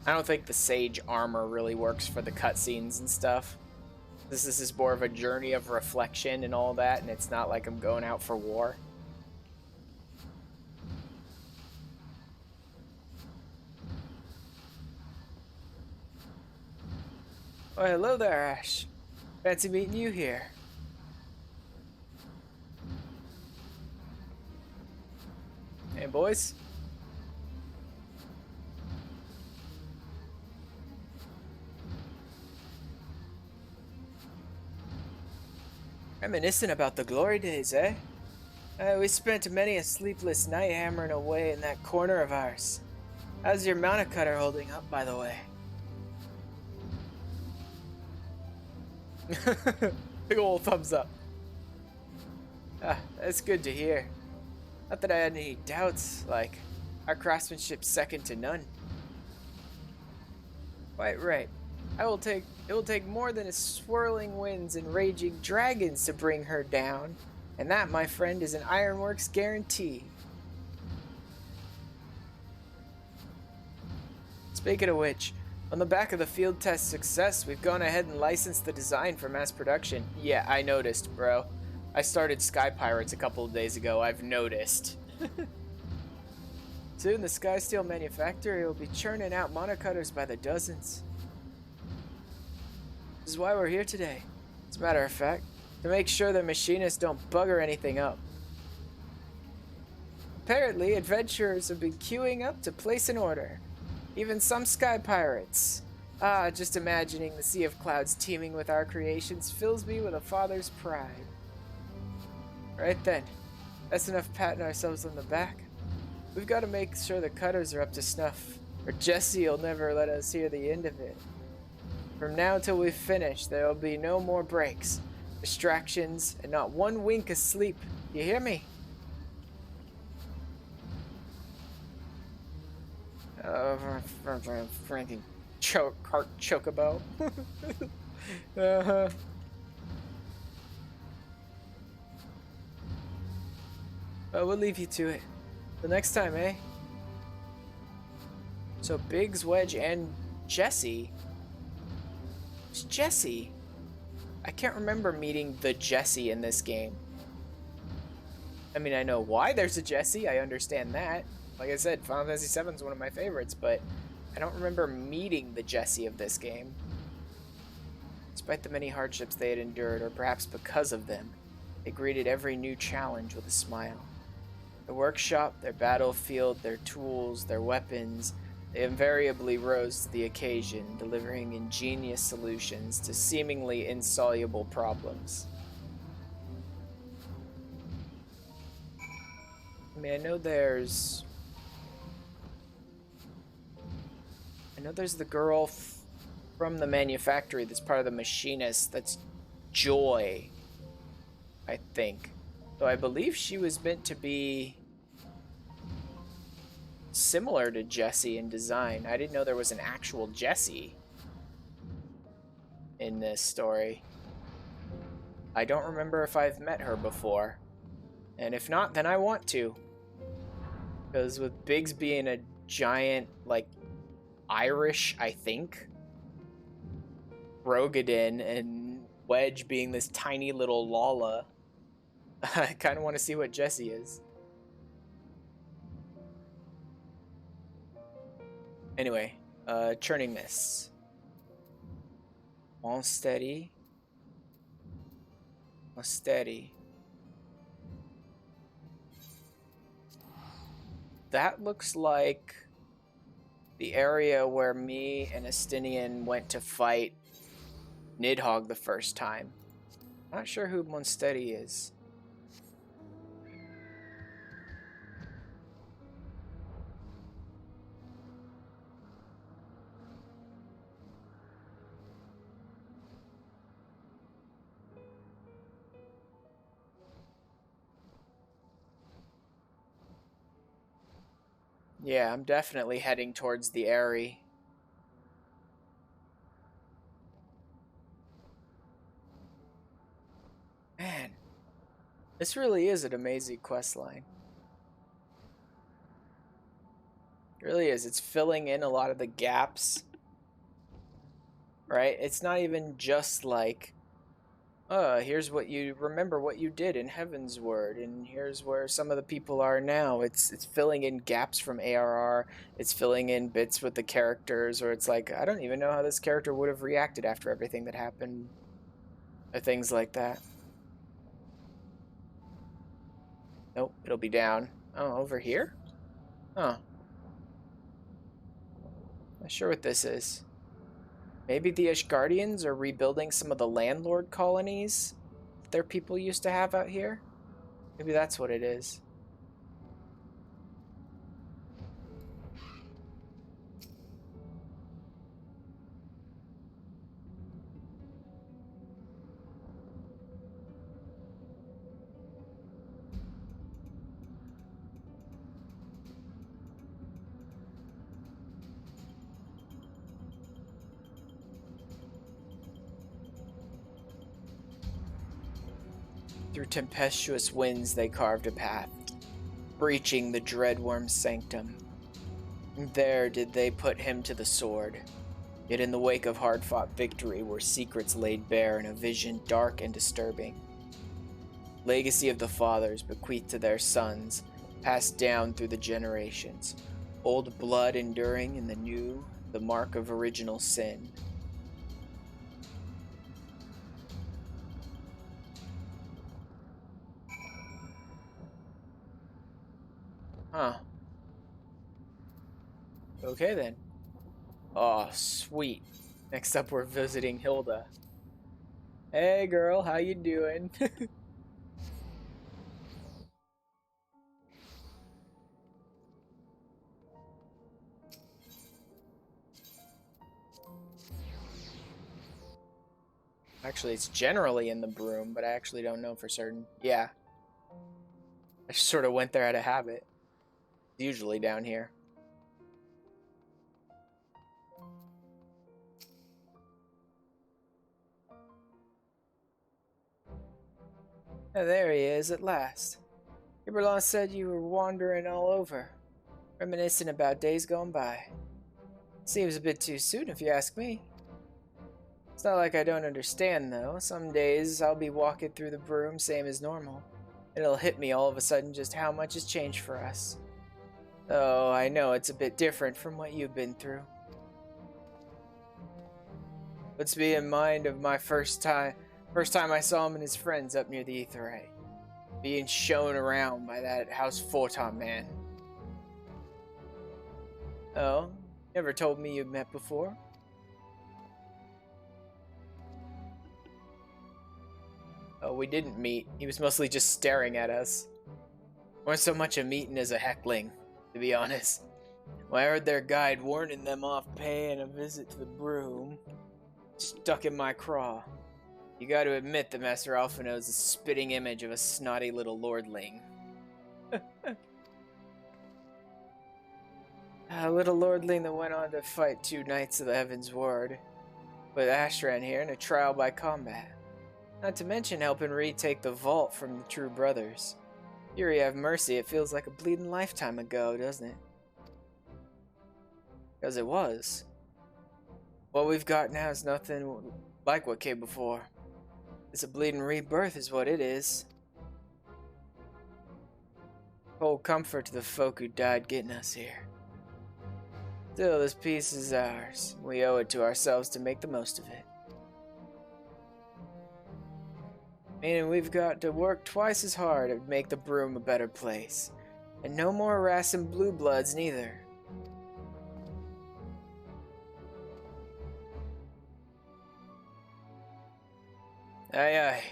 I don't think the Sage armor really works for the cutscenes and stuff. This is more of a journey of reflection and all that, and it's not like I'm going out for war. Oh, hello there, Ash. Fancy meeting you here. Hey, boys. Reminiscing about the glory days, eh? We spent many a sleepless night hammering away in that corner of ours. How's your mana cutter holding up, by the way? Big ol' thumbs up. Ah, that's good to hear. Not that I had any doubts, like, our craftsmanship's second to none. Quite right. It will take more than a swirling winds and raging dragons to bring her down. And that, my friend, is an Ironworks guarantee. Speaking of which, on the back of the field test success, we've gone ahead and licensed the design for mass production. Yeah, I noticed, bro. I started Sky Pirates a couple of days ago. I've noticed. Soon, the Sky Steel manufactory will be churning out monocutters by the dozens. This is why we're here today. As a matter of fact, to make sure the machinists don't bugger anything up. Apparently, adventurers have been queuing up to place an order. Even some Sky Pirates. Ah, just imagining the sea of clouds teeming with our creations fills me with a father's pride. Right then, that's enough patting ourselves on the back. We've got to make sure the cutters are up to snuff, or Jesse will never let us hear the end of it. From now till we finish, there will be no more breaks, distractions, and not one wink of sleep. You hear me? Frankie chocobo. We'll leave you to it. The next time, eh? So Biggs, Wedge, and Jesse. It's Jesse. I can't remember meeting the Jesse in this game. I mean, I know why there's a Jesse. I understand that. Like I said, Final Fantasy VII is one of my favorites, but I don't remember meeting the Jesse of this game. Despite the many hardships they had endured, or perhaps because of them, they greeted every new challenge with a smile. Their workshop, their battlefield, their tools, their weapons, they invariably rose to the occasion, delivering ingenious solutions to seemingly insoluble problems. I mean, I know there's the girl from the manufactory that's part of the machinists. That's Joy, I think. Though I believe she was meant to be similar to Jesse in design. I didn't know there was an actual Jesse in this story. I don't remember if I've met her before. And if not, then I want to. Because with Biggs being a giant, like, Irish, I think, Rogadin, and Wedge being this tiny little Lala. I kind of want to see what Jessie is. Anyway, churning mists. Unsteady. Unsteady. That looks like the area where me and Estinian went to fight Nidhogg the first time. Not sure who Monsteady is. Yeah, I'm definitely heading towards the Airy. Man, this really is an amazing questline. It really is. It's filling in a lot of the gaps. Right? It's not even just like, here's what you remember what you did in Heavensward, and here's where some of the people are now. It's filling in gaps from ARR. It's filling in bits with the characters, or it's like, I don't even know how this character would have reacted after everything that happened, or things like that. Nope, it'll be down. Oh, over here? Oh. Not sure what this is. Maybe the Ishgardians are rebuilding some of the landlord colonies that their people used to have out here? Maybe that's what it is. Through tempestuous winds they carved a path, breaching the Dreadworm's sanctum. And there did they put him to the sword. Yet in the wake of hard-fought victory were secrets laid bare in a vision dark and disturbing. Legacy of the fathers bequeathed to their sons, passed down through the generations. Old blood enduring in the new, the mark of original sin. Huh. Okay then. Oh, sweet. Next up we're visiting Hilda. Hey girl, how you doing? Actually, it's generally in the broom, but I actually don't know for certain. Yeah. I just sort of went there out of habit. It's usually down here. Oh, there he is at last. Iberlaw said you were wandering all over, reminiscing about days gone by. Seems a bit too soon if you ask me. It's not like I don't understand, though. Some days I'll be walking through the broom same as normal, and it'll hit me all of a sudden just how much has changed for us. Oh, I know it's a bit different from what you've been through. Puts me in mind of my first time I saw him and his friends up near the Aetheryte, being shown around by that House Photon man. Oh, never told me you'd met before? Oh, we didn't meet. He was mostly just staring at us. Weren't so much a meeting as a heckling, to be honest. When I heard their guide warning them off paying a visit to the broom, stuck in my craw. You gotta admit that Master Alphino is a spitting image of a snotty little lordling. A little lordling that went on to fight 2 knights of the Heavensward, with Ashran here in a trial by combat. Not to mention helping retake the vault from the True Brothers. Yuri have mercy, it feels like a bleeding lifetime ago, doesn't it? Because it was. What we've got now is nothing like what came before. It's a bleeding rebirth is what it is. Cold comfort to the folk who died getting us here. Still, this piece is ours. We owe it to ourselves to make the most of it. Meaning we've got to work twice as hard to make the broom a better place. And no more harassing blue bloods neither. Aye aye.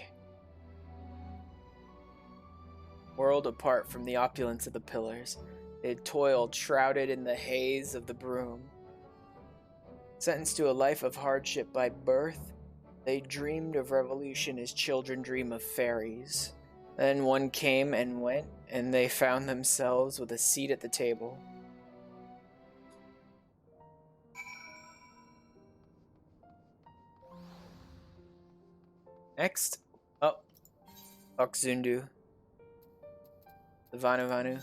Whirled apart from the opulence of the pillars, they had toiled shrouded in the haze of the broom. Sentenced to a life of hardship by birth, they dreamed of revolution as children dream of fairies. Then one came and went, and they found themselves with a seat at the table. Next, Okzundu, the Vanu.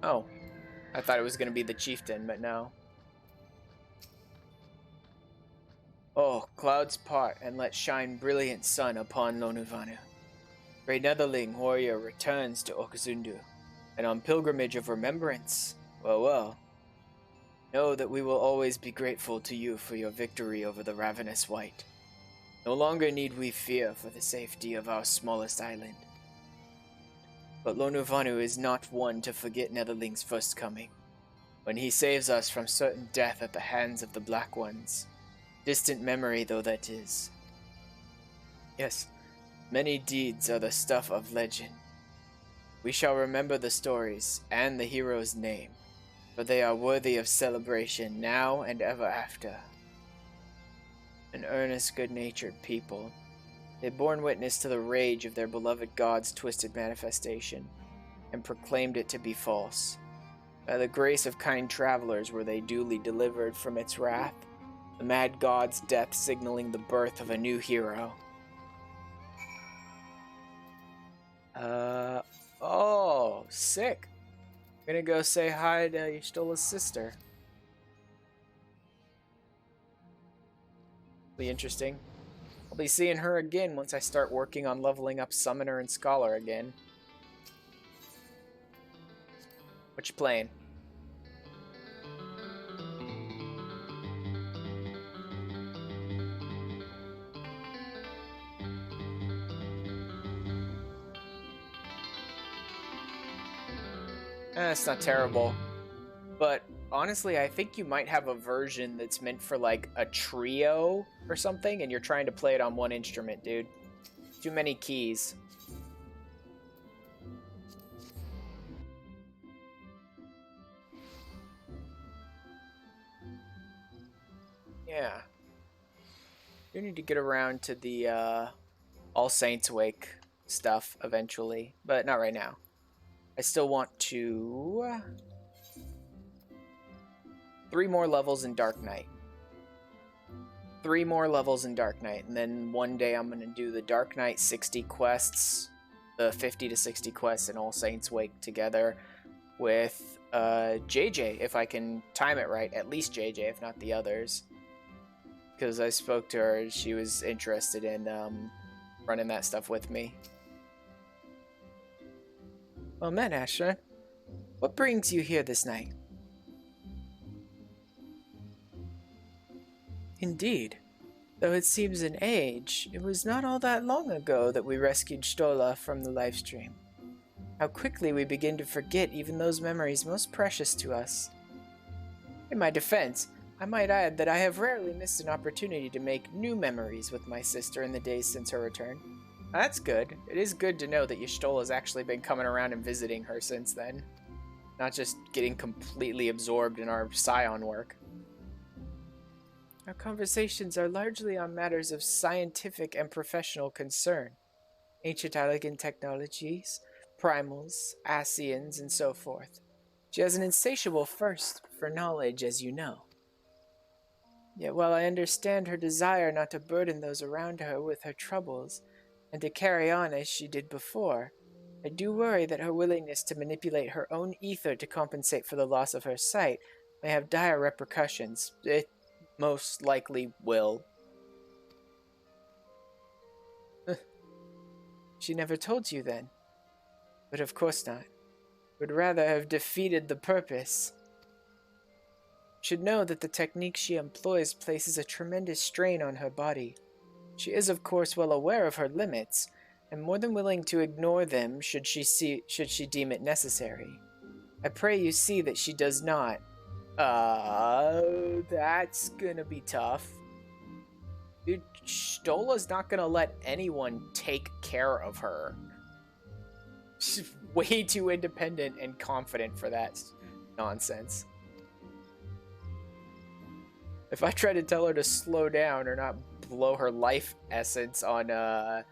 Oh, I thought it was going to be the chieftain, but no. Oh, clouds part and let shine brilliant sun upon Lonuvanu. Great Netherling warrior returns to Okzundu, and on pilgrimage of remembrance, well, know that we will always be grateful to you for your victory over the ravenous white. No longer need we fear for the safety of our smallest island. But Lonuvanu is not one to forget Netherling's first coming, when he saves us from certain death at the hands of the Black Ones. Distant memory though that is. Yes, many deeds are the stuff of legend. We shall remember the stories and the hero's name, for they are worthy of celebration now and ever after. An earnest, good-natured people, they borne witness to the rage of their beloved god's twisted manifestation, and proclaimed it to be false. By the grace of kind travelers were they duly delivered from its wrath, the mad god's death signaling the birth of a new hero. Oh, sick. I'm gonna go say hi to Ystola's sister. Be interesting. I'll be seeing her again once I start working on leveling up Summoner and Scholar again. What you playing? It's not terrible. But honestly, I think you might have a version that's meant for like a trio or something, and you're trying to play it on one instrument, dude. Too many keys. Yeah. You need to get around to the All Saints Wake stuff eventually, but not right now. I still want to... 3 more levels in Dark Knight. 3 more levels in Dark Knight, and then one day I'm going to do the Dark Knight 60 quests, the 50 to 60 quests in All Saints Wake together with JJ, if I can time it right. At least JJ, if not the others. Because I spoke to her, she was interested in running that stuff with me. Well met, Asher. What brings you here this night? Indeed. Though it seems an age, it was not all that long ago that we rescued Stola from the livestream. How quickly we begin to forget even those memories most precious to us. In my defense, I might add that I have rarely missed an opportunity to make new memories with my sister in the days since her return. That's good. It is good to know that Y'shtola's actually been coming around and visiting her since then. Not just getting completely absorbed in our Scion work. Our conversations are largely on matters of scientific and professional concern. Ancient elegant technologies, primals, Asians, and so forth. She has an insatiable thirst for knowledge, as you know. Yet while I understand her desire not to burden those around her with her troubles, and to carry on as she did before, I do worry that her willingness to manipulate her own ether to compensate for the loss of her sight may have dire repercussions. It most likely will. She never told you then. But of course not. Would rather have defeated the purpose. Should know that the technique she employs places a tremendous strain on her body. She is of course well aware of her limits, and more than willing to ignore them should she deem it necessary. I pray you see that she does not. That's gonna be tough. Dude, Stola's not gonna let anyone take care of her. She's way too independent and confident for that nonsense. If I try to tell her to slow down or not blow her life essence on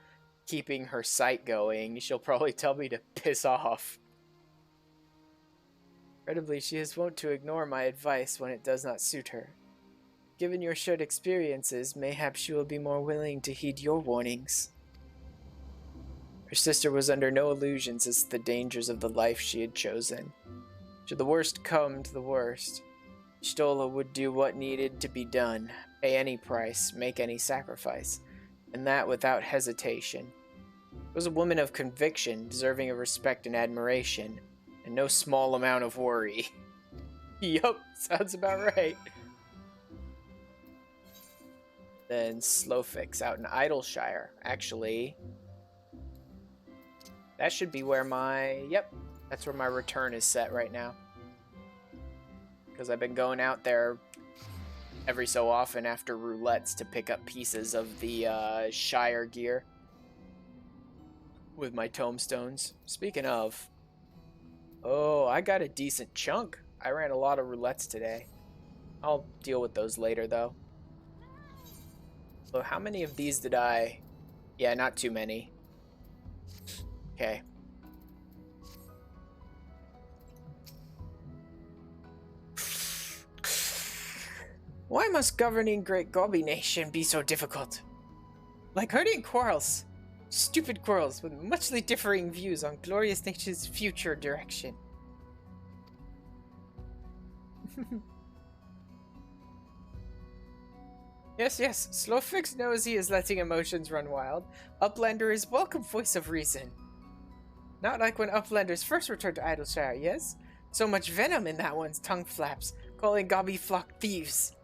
keeping her sight going, she'll probably tell me to piss off. Incredibly, she is wont to ignore my advice when it does not suit her. Given your shared experiences, mayhap she will be more willing to heed your warnings. Her sister was under no illusions as to the dangers of the life she had chosen. Should the worst come to the worst, Stola would do what needed to be done, pay any price, make any sacrifice, and that without hesitation. She was a woman of conviction, deserving of respect and admiration, and no small amount of worry. Yup, sounds about right. Then Slowfix out in Idleshire. Actually, that should be where that's where my return is set right now. Because I've been going out there every so often after roulettes to pick up pieces of the Shire gear with my tomestones. Speaking of, oh, I got a decent chunk. I ran a lot of roulettes today. I'll deal with those later, though. So how many of these did I... Yeah, not too many. Okay. Why must governing Great Gobby Nation be so difficult? Like herding quarrels. Stupid quarrels with muchly differing views on glorious nation's future direction. Yes, Slowfix knows he is letting emotions run wild. Uplander is welcome voice of reason. Not like when Uplanders first returned to Idleshire, yes? So much venom in that one's tongue flaps, calling Gobby flock thieves.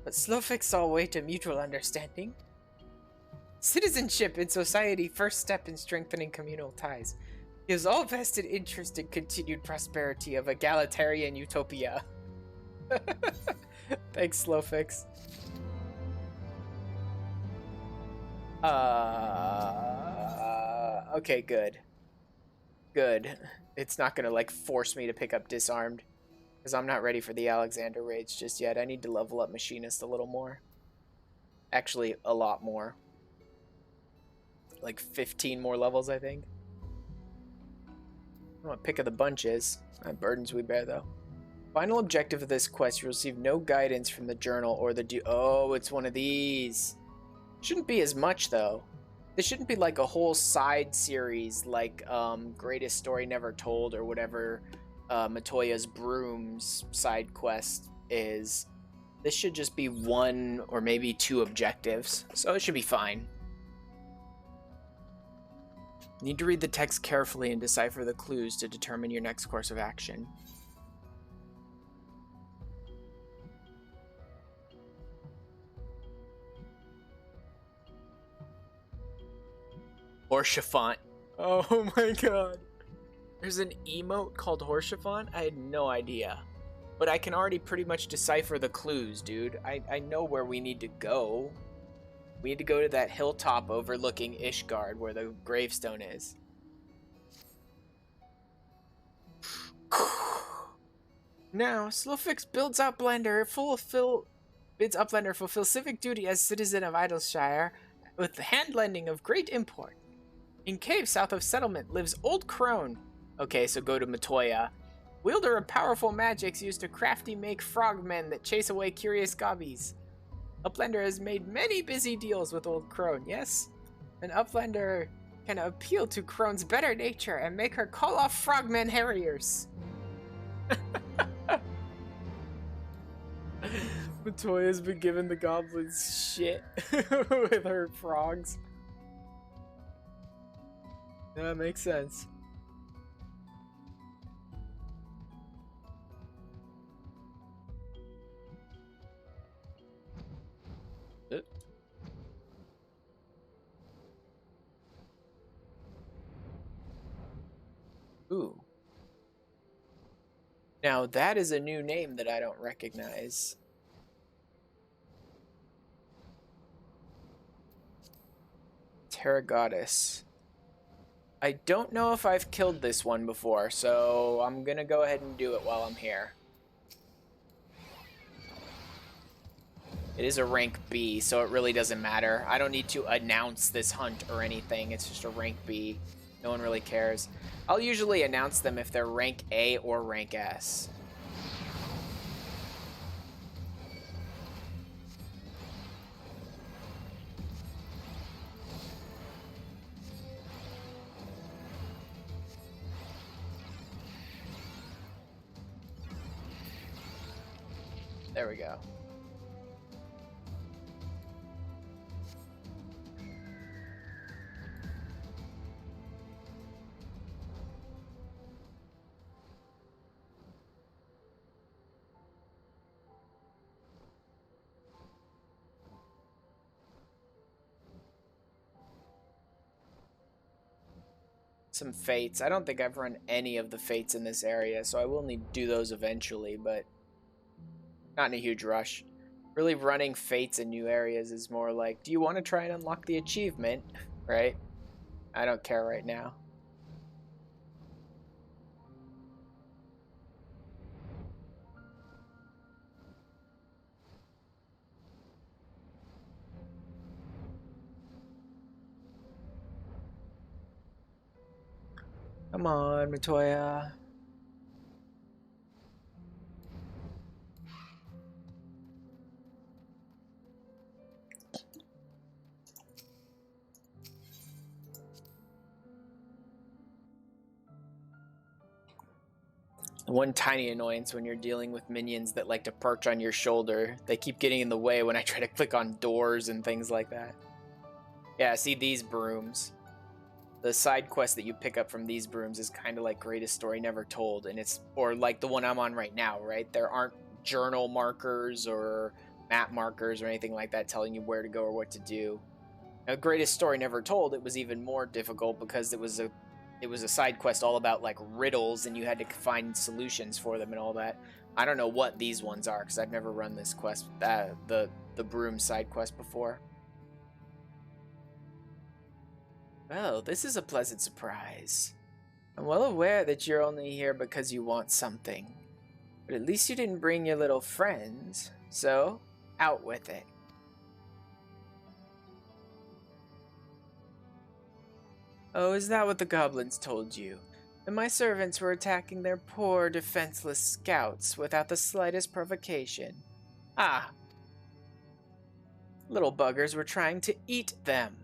But Slowfix saw a way to mutual understanding. Citizenship in society first step in strengthening communal ties. He has all vested interest in continued prosperity of egalitarian utopia. Thanks, Slowfix. Okay, good. Good. It's not gonna, like, force me to pick up Disarmed. Because I'm not ready for the Alexander raids just yet. I need to level up Machinist a little more. Actually, a lot more. Like 15 more levels, I think. I don't know what pick of the bunch is. Not burdens we bear, though. Final objective of this quest, you receive no guidance from the journal or the oh, it's one of these. Shouldn't be as much, though. This shouldn't be like a whole side series like Greatest Story Never Told or whatever Matoya's Brooms side quest is. This should just be one or maybe two objectives, so it should be fine. You need to read the text carefully and decipher the clues to determine your next course of action. Horsefant. Oh my god. There's an emote called Horsefant? I had no idea. But I can already pretty much decipher the clues, dude. I know where we need to go. We need to go to that hilltop overlooking Ishgard where the gravestone is. Now, Slowfix bids Uplander fulfill civic duty as citizen of Idleshire with the hand-lending of great import. In cave south of settlement lives Old Crone. Okay, so go to Matoya. Wielder of powerful magics used to crafty make frogmen that chase away curious gobbies. Uplander has made many busy deals with Old Crone, yes? An Uplander can appeal to Crone's better nature and make her call off frogman harriers. Matoya's been giving the goblins shit with her frogs. That makes sense. Ooh. Now that is a new name that I don't recognize. Terragoddess. I don't know if I've killed this one before, so I'm gonna go ahead and do it while I'm here. It is a rank B, so it really doesn't matter. I don't need to announce this hunt or anything. It's just a rank B. No one really cares. I'll usually announce them if they're rank A or rank S. There we go. Some fates. I don't think I've run any of the fates in this area, so I will need to do those eventually, but not in a huge rush. Really running fates in new areas is more like, do you want to try and unlock the achievement? Right? I don't care right now. Come on, Matoya. One tiny annoyance when you're dealing with minions that like to perch on your shoulder. They keep getting in the way when I try to click on doors and things like that. Yeah, see these brooms. The side quest that you pick up from these brooms is kind of like Greatest Story Never Told, and it's, or like the one I'm on right now, right? There aren't journal markers or map markers or anything like that telling you where to go or what to do. Now, Greatest Story Never Told, it was even more difficult because it was a side quest all about like riddles, and you had to find solutions for them and all that. I don't know what these ones are because I've never run this quest, the broom side quest before. Well, this is a pleasant surprise. I'm well aware that you're only here because you want something, but at least you didn't bring your little friends, so out with it. Oh, is that what the goblins told you? That my servants were attacking their poor, defenseless scouts without the slightest provocation? Ah! Little buggers were trying to eat them.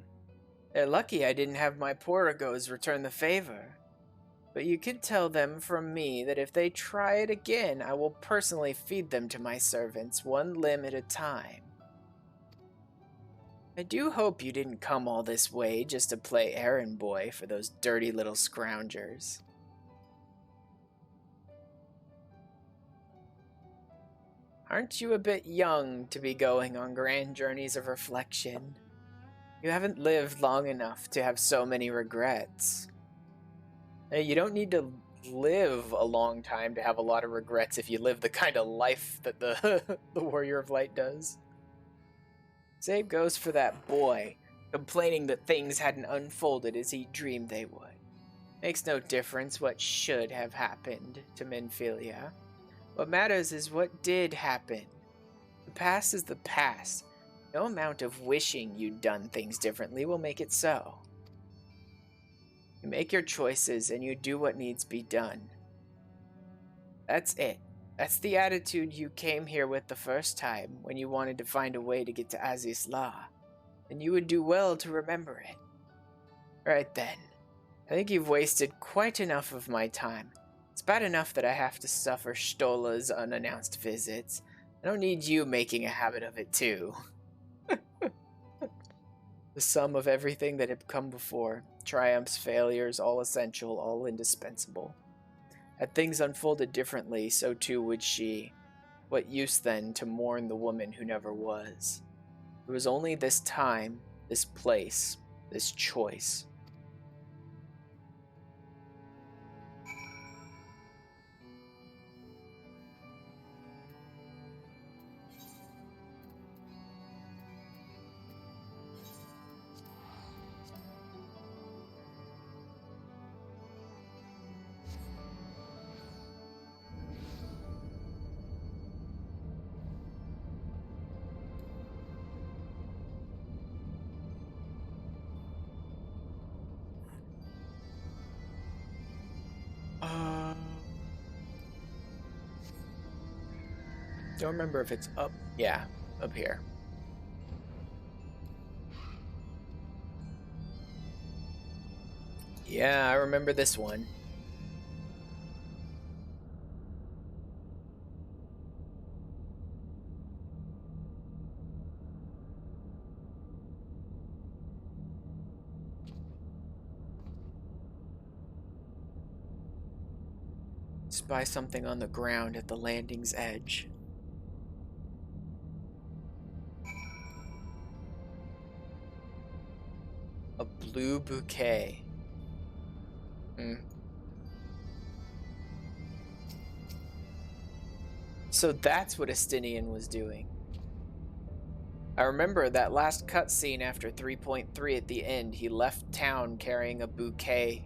They're lucky I didn't have my poragos return the favor. But you can tell them from me that if they try it again, I will personally feed them to my servants, one limb at a time. I do hope you didn't come all this way just to play errand boy for those dirty little scroungers. Aren't you a bit young to be going on grand journeys of reflection? You haven't lived long enough to have so many regrets. Hey, you don't need to live a long time to have a lot of regrets if you live the kind of life that the Warrior of Light does. Same goes for that boy, complaining that things hadn't unfolded as he dreamed they would. Makes no difference what should have happened to Minfilia. What matters is what did happen. The past is the past. No amount of wishing you'd done things differently will make it so. You make your choices and you do what needs be done. That's it. That's the attitude you came here with the first time when you wanted to find a way to get to Aziz La, and you would do well to remember it. Right then. I think you've wasted quite enough of my time. It's bad enough that I have to suffer Stola's unannounced visits. I don't need you making a habit of it too. The sum of everything that had come before, triumphs, failures, all essential, all indispensable. Had things unfolded differently, so too would she. What use then to mourn the woman who never was? It was only this time, this place, this choice. Don't remember if it's up. Yeah, up here. Yeah, I remember this one. Spy something on the ground at the landing's edge. A blue bouquet. So that's what Estinian was doing. I remember that last cutscene after 3.3 at the end. He left town carrying a bouquet.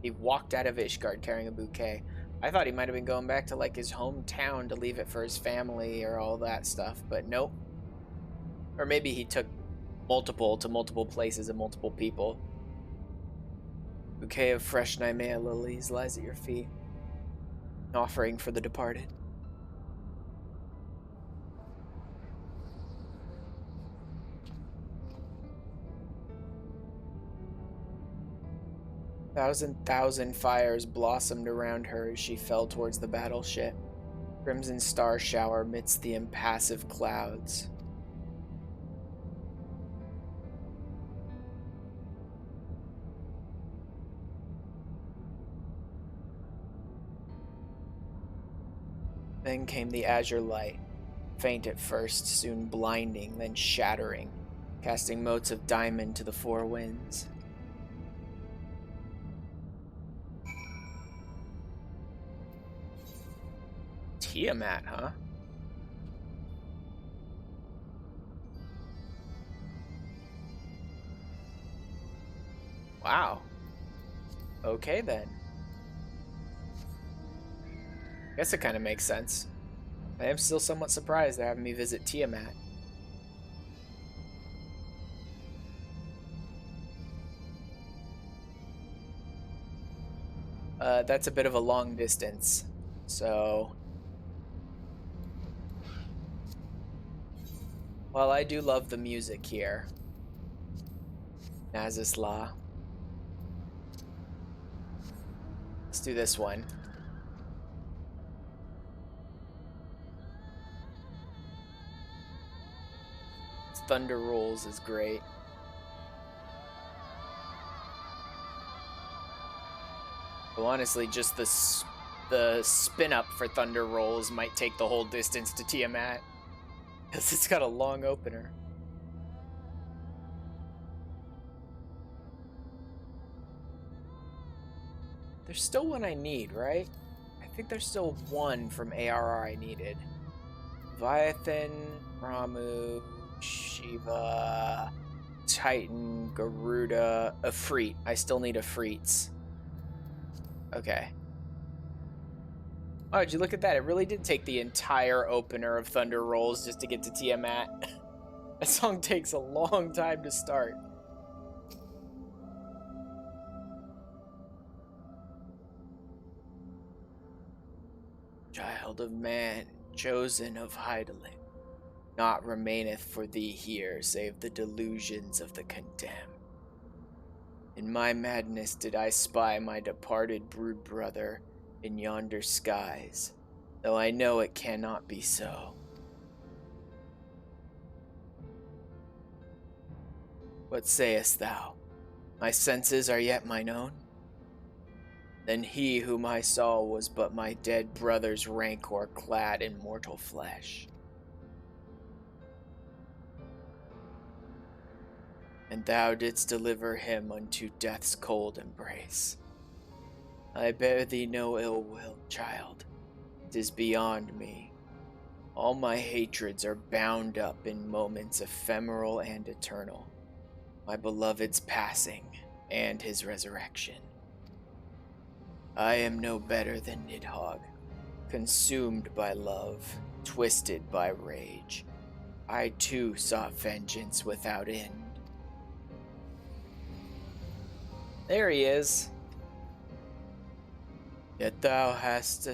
He walked out of Ishgard carrying a bouquet. I thought he might have been going back to like his hometown to leave it for his family or all that stuff, but nope. Or maybe he took multiple places and multiple people. Bouquet of fresh Nymea lilies lies at your feet, an offering for the departed. Thousand fires blossomed around her as she fell towards the battleship. Crimson star shower amidst the impassive clouds. Then came the azure light, faint at first, soon blinding, then shattering, casting motes of diamond to the four winds. Tiamat, huh? Wow. Okay then. Guess it kind of makes sense. I am still somewhat surprised they're having me visit Tiamat. That's a bit of a long distance, so... Well, I do love the music here. Nazisla. Let's do this one. Thunder Rolls is great. Well, honestly, just the spin up for Thunder Rolls might take the whole distance to Tiamat, because it's got a long opener. There's still one I need, right? I think there's still one from ARR I needed. Leviathan, Ramu, Shiva, Titan, Garuda, Ifrit. I still need Ifrits. Okay. Oh, did you look at that? It really did take the entire opener of Thunder Rolls just to get to Tiamat. That song takes a long time to start. Child of man, chosen of Heideling, naught remaineth for thee here save the delusions of the condemned. In my madness did I spy my departed brood brother in yonder skies, though I know it cannot be so. What sayest thou? My senses are yet mine own? Then he whom I saw was but my dead brother's rancor clad in mortal flesh. And thou didst deliver him unto death's cold embrace. I bear thee no ill will, child. 'Tis beyond me. All my hatreds are bound up in moments ephemeral and eternal. My beloved's passing and his resurrection. I am no better than Nidhogg, consumed by love, twisted by rage. I too sought vengeance without end. There he is. Yet thou hast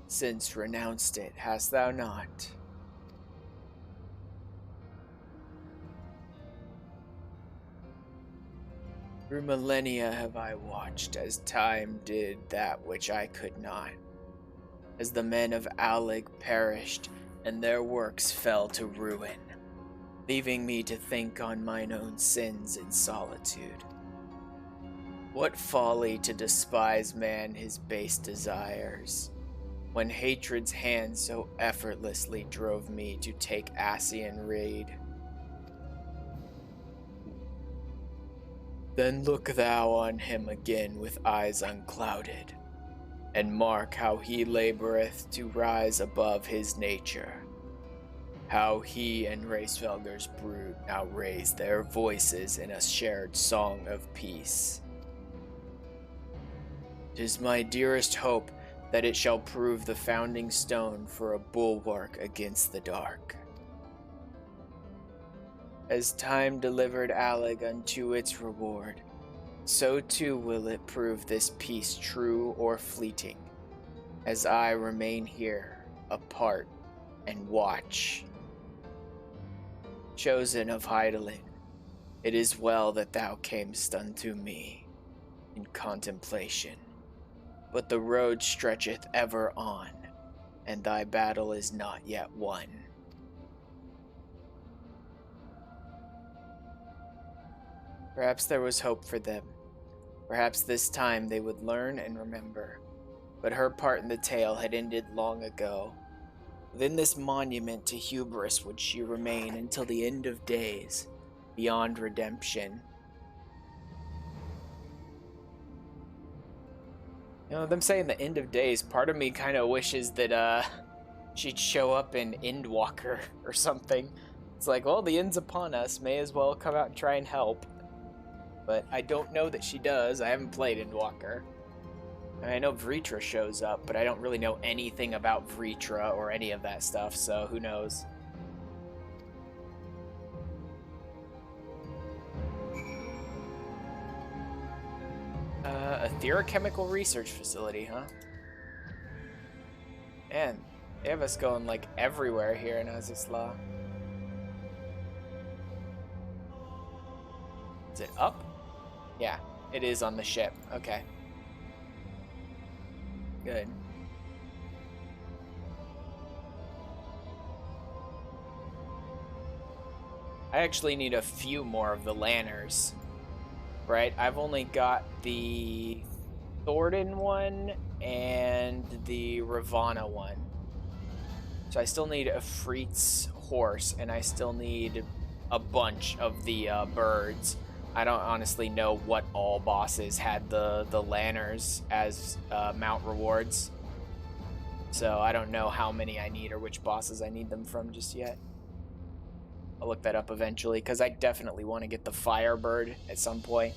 since renounced it, hast thou not? Through millennia have I watched as time did that which I could not, as the men of Allig perished and their works fell to ruin, leaving me to think on mine own sins in solitude. What folly to despise man his base desires, when hatred's hand so effortlessly drove me to take Ascian raid. Then look thou on him again with eyes unclouded, and mark how he laboreth to rise above his nature, how he and Racefelger's brood now raise their voices in a shared song of peace. 'Tis my dearest hope that it shall prove the founding stone for a bulwark against the dark. As time delivered Allig unto its reward, so too will it prove this peace true or fleeting, as I remain here, apart, and watch. Chosen of Hydaelyn, it is well that thou camest unto me in contemplation. But the road stretcheth ever on, and thy battle is not yet won. Perhaps there was hope for them. Perhaps this time they would learn and remember. But her part in the tale had ended long ago. Within this monument to hubris would she remain until the end of days, beyond redemption. You know, them saying the end of days, part of me kind of wishes that she'd show up in Endwalker or something. It's like, well, the end's upon us, may as well come out and try and help. But I don't know that she does. I haven't played Endwalker. I know Vritra shows up, but I don't really know anything about Vritra or any of that stuff, so who knows. A theochemical research facility, huh? Man, they have us going like everywhere here in Azizla. Is it up? Yeah, it is on the ship. Okay. Good. I actually need a few more of the lanners. Right, I've only got the Thornton one and the Ravana one. So I still need a Freet's horse, and I still need a bunch of the birds. I don't honestly know what all bosses had the lanners as mount rewards. So I don't know how many I need or which bosses I need them from just yet. I'll look that up eventually, because I definitely want to get the Firebird at some point.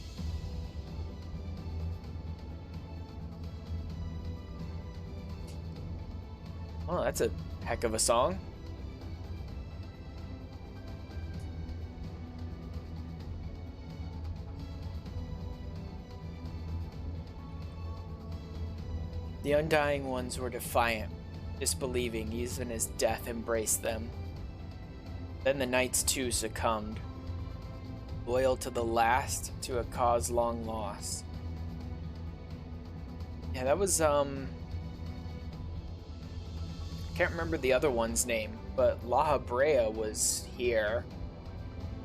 Oh, that's a heck of a song. The Undying Ones were defiant, disbelieving even as death embraced them. Then the knights too succumbed. Loyal to the last, to a cause long lost. Yeah, that was, can't remember the other one's name, but La Habrea was here.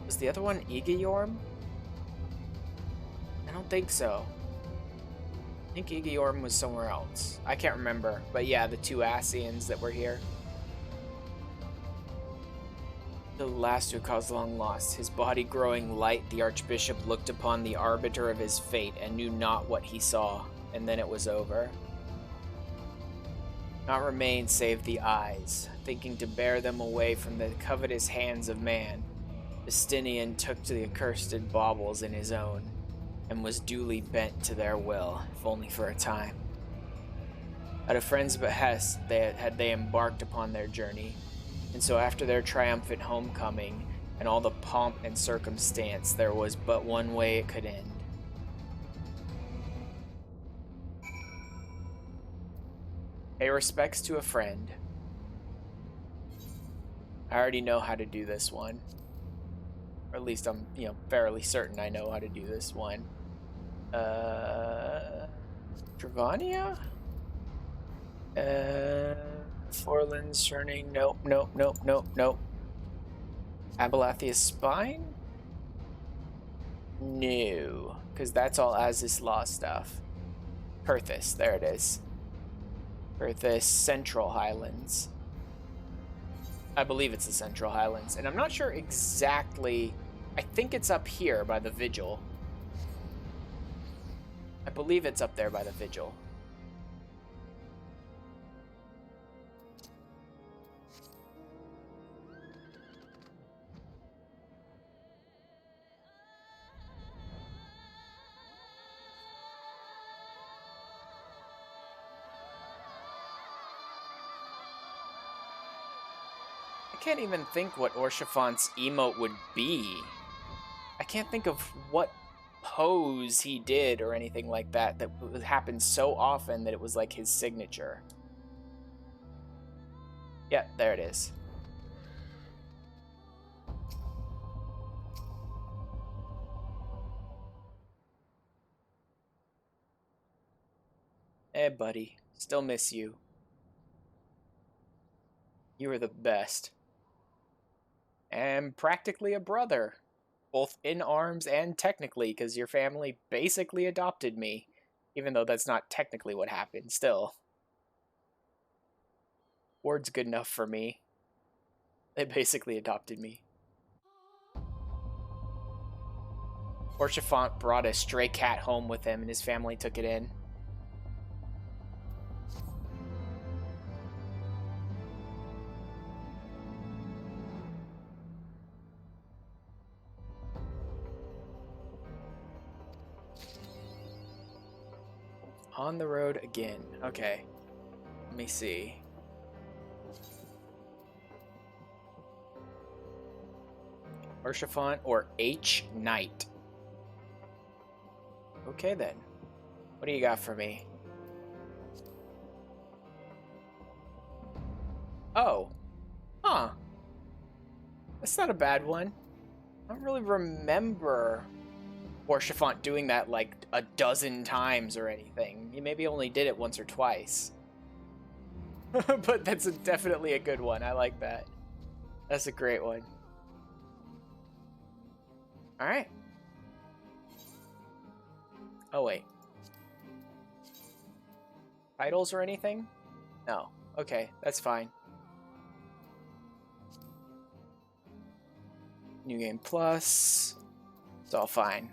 Was the other one Igayorm? I don't think so. I think Igayorm was somewhere else. I can't remember, but yeah, the two Asians that were here. The last who caused long loss. His body growing light, the Archbishop looked upon the arbiter of his fate and knew not what he saw, and then it was over. Naught remained save the eyes, thinking to bear them away from the covetous hands of man. Justinian took to the accursed baubles in his own, and was duly bent to their will, if only for a time. At a friend's behest had they embarked upon their journey, and so after their triumphant homecoming, and all the pomp and circumstance, there was but one way it could end. Pay respects to a friend. I already know how to do this one. Or at least I'm, fairly certain I know how to do this one. Travania? Forlan's Churning. Nope. Abelathia's Spine? No. Because that's all Aziz Law stuff. Perthis, there it is. Perthis Central Highlands. I believe it's the Central Highlands. And I'm not sure exactly. I think it's up here by the Vigil. I believe it's up there by the Vigil. I can't even think what Orshafant's emote would be. I can't think of what pose he did or anything like that happened so often that it was like his signature. Yeah, there it is. Hey, buddy. Still miss you. You were the best. And practically a brother. Both in arms and technically, because your family basically adopted me. Even though that's not technically what happened, still. Word's good enough for me. They basically adopted me. Orshafant brought a stray cat home with him and his family took it in. On the road again. Okay. Let me see. Orshafant or H. Knight. Okay then. What do you got for me? Oh. Huh. That's not a bad one. I don't really remember Orshafant doing that like a dozen times or anything. He maybe only did it once or twice. But that's definitely a good one. I like that. That's a great one. Alright. Oh, wait. Titles or anything? No. Okay, that's fine. New Game Plus. It's all fine.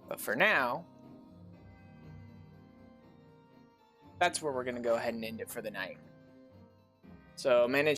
But for now, that's where we're going to go ahead and end it for the night. So manage